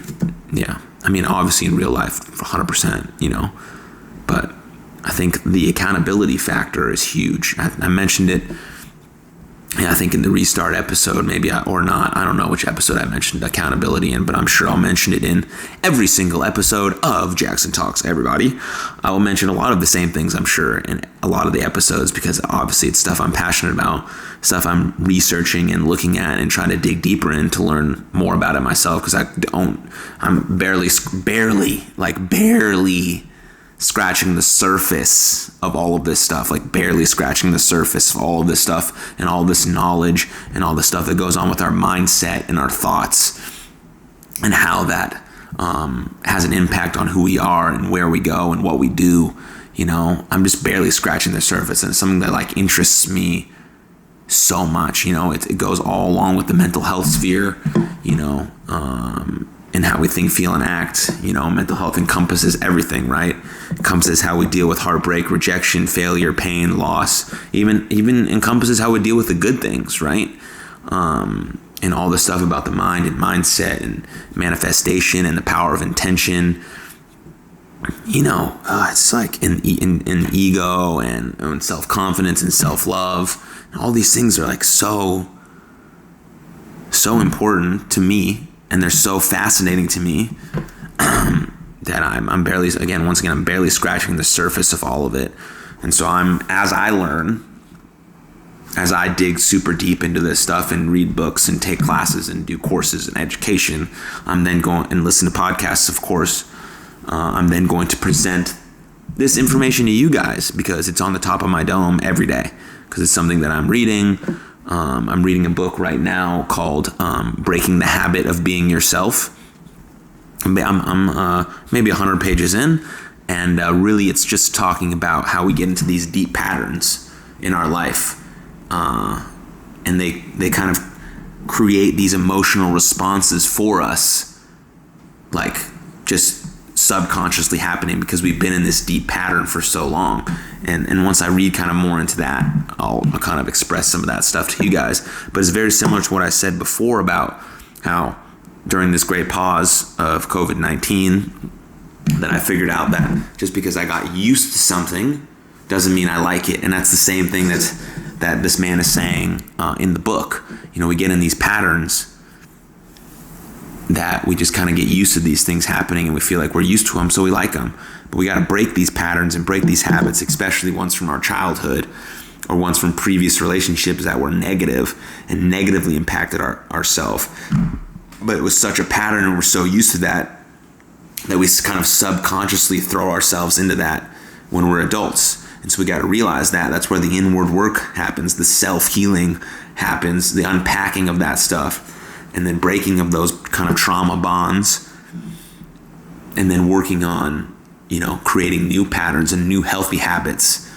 obviously in real life, 100%, but I think the accountability factor is huge. I mentioned it, I think in the Restart episode, or not. I don't know which episode I mentioned accountability in, but I'm sure I'll mention it in every single episode of Jackson Talks, everybody. I will mention a lot of the same things, I'm sure, in a lot of the episodes, because obviously it's stuff I'm passionate about, stuff I'm researching and looking at and trying to dig deeper in to learn more about it myself, because I'm barely scratching the surface of all of this stuff, barely scratching the surface of all of this stuff and all this knowledge and all the stuff that goes on with our mindset and our thoughts, and how that has an impact on who we are and where we go and what we do. I'm just barely scratching the surface, and it's something that interests me so much. It goes all along with the mental health sphere, and how we think, feel, and act. Mental health encompasses everything, right? Encompasses how we deal with heartbreak, rejection, failure, pain, loss. Even encompasses how we deal with the good things, right? And all the stuff about the mind and mindset and manifestation and the power of intention. It's like in ego and self-confidence and self-love. All these things are like so important to me, and they're so fascinating to me that I'm barely scratching the surface of all of it. And so as I learn, as I dig super deep into this stuff and read books and take classes and do courses and education, I'm then going and listen to podcasts, of course. I'm then going to present this information to you guys because it's on the top of my dome every day, because it's something that I'm reading. I'm reading a book right now called Breaking the Habit of Being Yourself. I'm maybe 100 pages in, and really it's just talking about how we get into these deep patterns in our life. And they kind of create these emotional responses for us, like just subconsciously happening because we've been in this deep pattern for so long. And once I read kind of more into that, I'll kind of express some of that stuff to you guys. But it's very similar to what I said before about how during this great pause of COVID-19 that I figured out that just because I got used to something doesn't mean I like it. And that's the same thing that this man is saying in the book. We get in these patterns that we just kind of get used to these things happening, and we feel like we're used to them, so we like them. But we got to break these patterns and break these habits, especially ones from our childhood or ones from previous relationships that were negative and negatively impacted ourselves. But it was such a pattern, and we're so used to that we kind of subconsciously throw ourselves into that when we're adults. And so we got to realize that that's where the inward work happens, the self-healing happens, the unpacking of that stuff, and then breaking of those kind of trauma bonds, and then working on, creating new patterns and new healthy habits,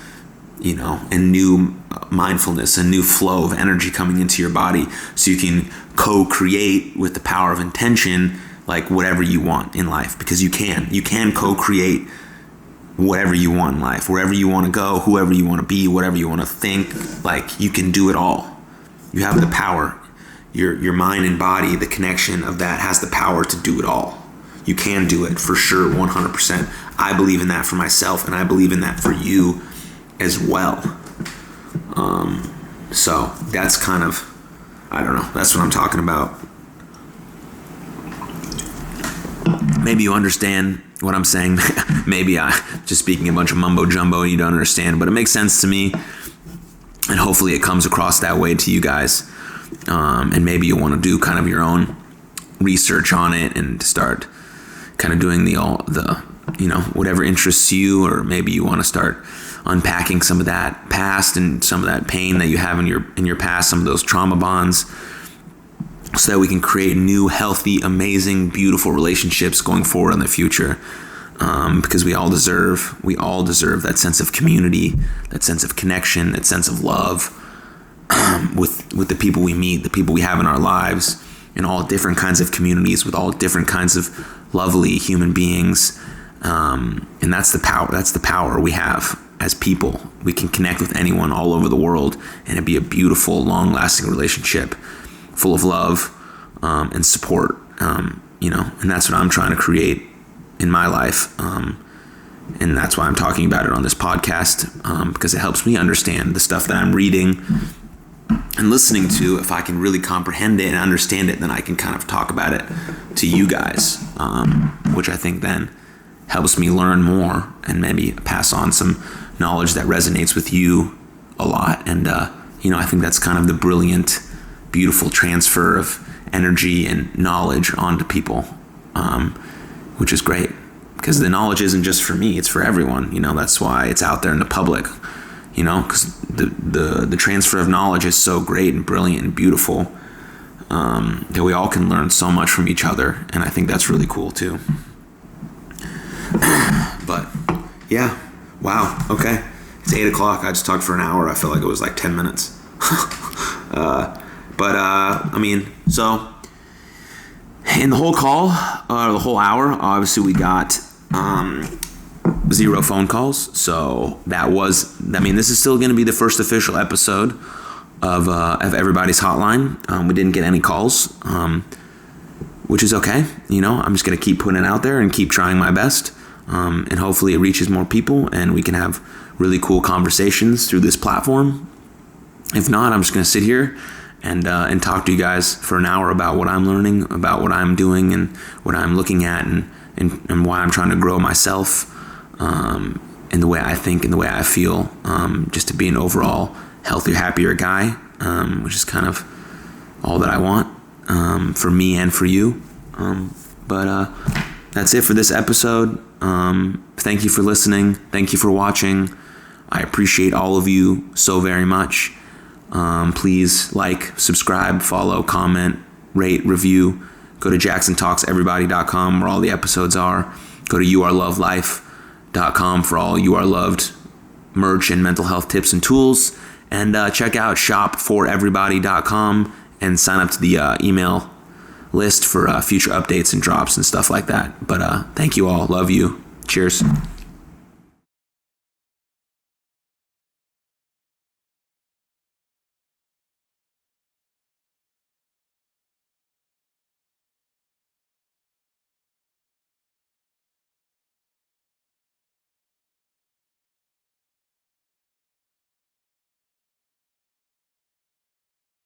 and new mindfulness, a new flow of energy coming into your body so you can co-create with the power of intention, like whatever you want in life, because you can co-create whatever you want in life, wherever you want to go, whoever you want to be, whatever you want to think, like you can do it all. You have the power. Your mind and body, the connection of that has the power to do it all. You can do it for sure, 100%. I believe in that for myself, and I believe in that for you as well. So that's kind of, I don't know, that's what I'm talking about. Maybe you understand what I'm saying. Maybe I'm just speaking a bunch of mumbo jumbo and you don't understand, but it makes sense to me, and hopefully it comes across that way to you guys. And maybe you want to do kind of your own research on it and start kind of doing the whatever interests you, or maybe you want to start unpacking some of that past and some of that pain that you have in your past, some of those trauma bonds, so that we can create new, healthy, amazing, beautiful relationships going forward in the future. Because we all deserve that sense of community, that sense of connection, that sense of love. With the people we meet, the people we have in our lives, in all different kinds of communities, with all different kinds of lovely human beings, and that's the power. That's the power we have as people. We can connect with anyone all over the world, and it'd be a beautiful, long-lasting relationship, full of love and support. And that's what I'm trying to create in my life, and that's why I'm talking about it on this podcast, because it helps me understand the stuff that I'm reading and listening to. If I can really comprehend it and understand it, then I can kind of talk about it to you guys, which I think then helps me learn more and maybe pass on some knowledge that resonates with you a lot. And, I think that's kind of the brilliant, beautiful transfer of energy and knowledge onto people, which is great, because the knowledge isn't just for me, it's for everyone. That's why it's out there in the public. Because the transfer of knowledge is so great and brilliant and beautiful, that we all can learn so much from each other, and I think that's really cool too. But yeah, wow, okay, it's 8:00. I just talked for an hour. I felt like it was like 10 minutes. I mean, so in the whole call, the whole hour, obviously we got 0 phone calls. So this is still going to be the first official episode of Everybody's Hotline. We didn't get any calls, which is okay. I'm just going to keep putting it out there and keep trying my best. And hopefully it reaches more people and we can have really cool conversations through this platform. If not, I'm just going to sit here and talk to you guys for an hour about what I'm learning, about what I'm doing and what I'm looking at and why I'm trying to grow myself in the way I think and the way I feel, just to be an overall healthier, happier guy, which is kind of all that I want for me and for you. But that's it for this episode. Thank you for listening. Thank you for watching. I appreciate all of you so very much. Please like, subscribe, follow, comment, rate, review. Go to jacksontalkseverybody.com where all the episodes are. Go to youarlovelife.com for all You Are Loved merch and mental health tips and tools. And check out shopforeverybody.com and sign up to the email list for future updates and drops and stuff like that. But thank you all. Love you. Cheers.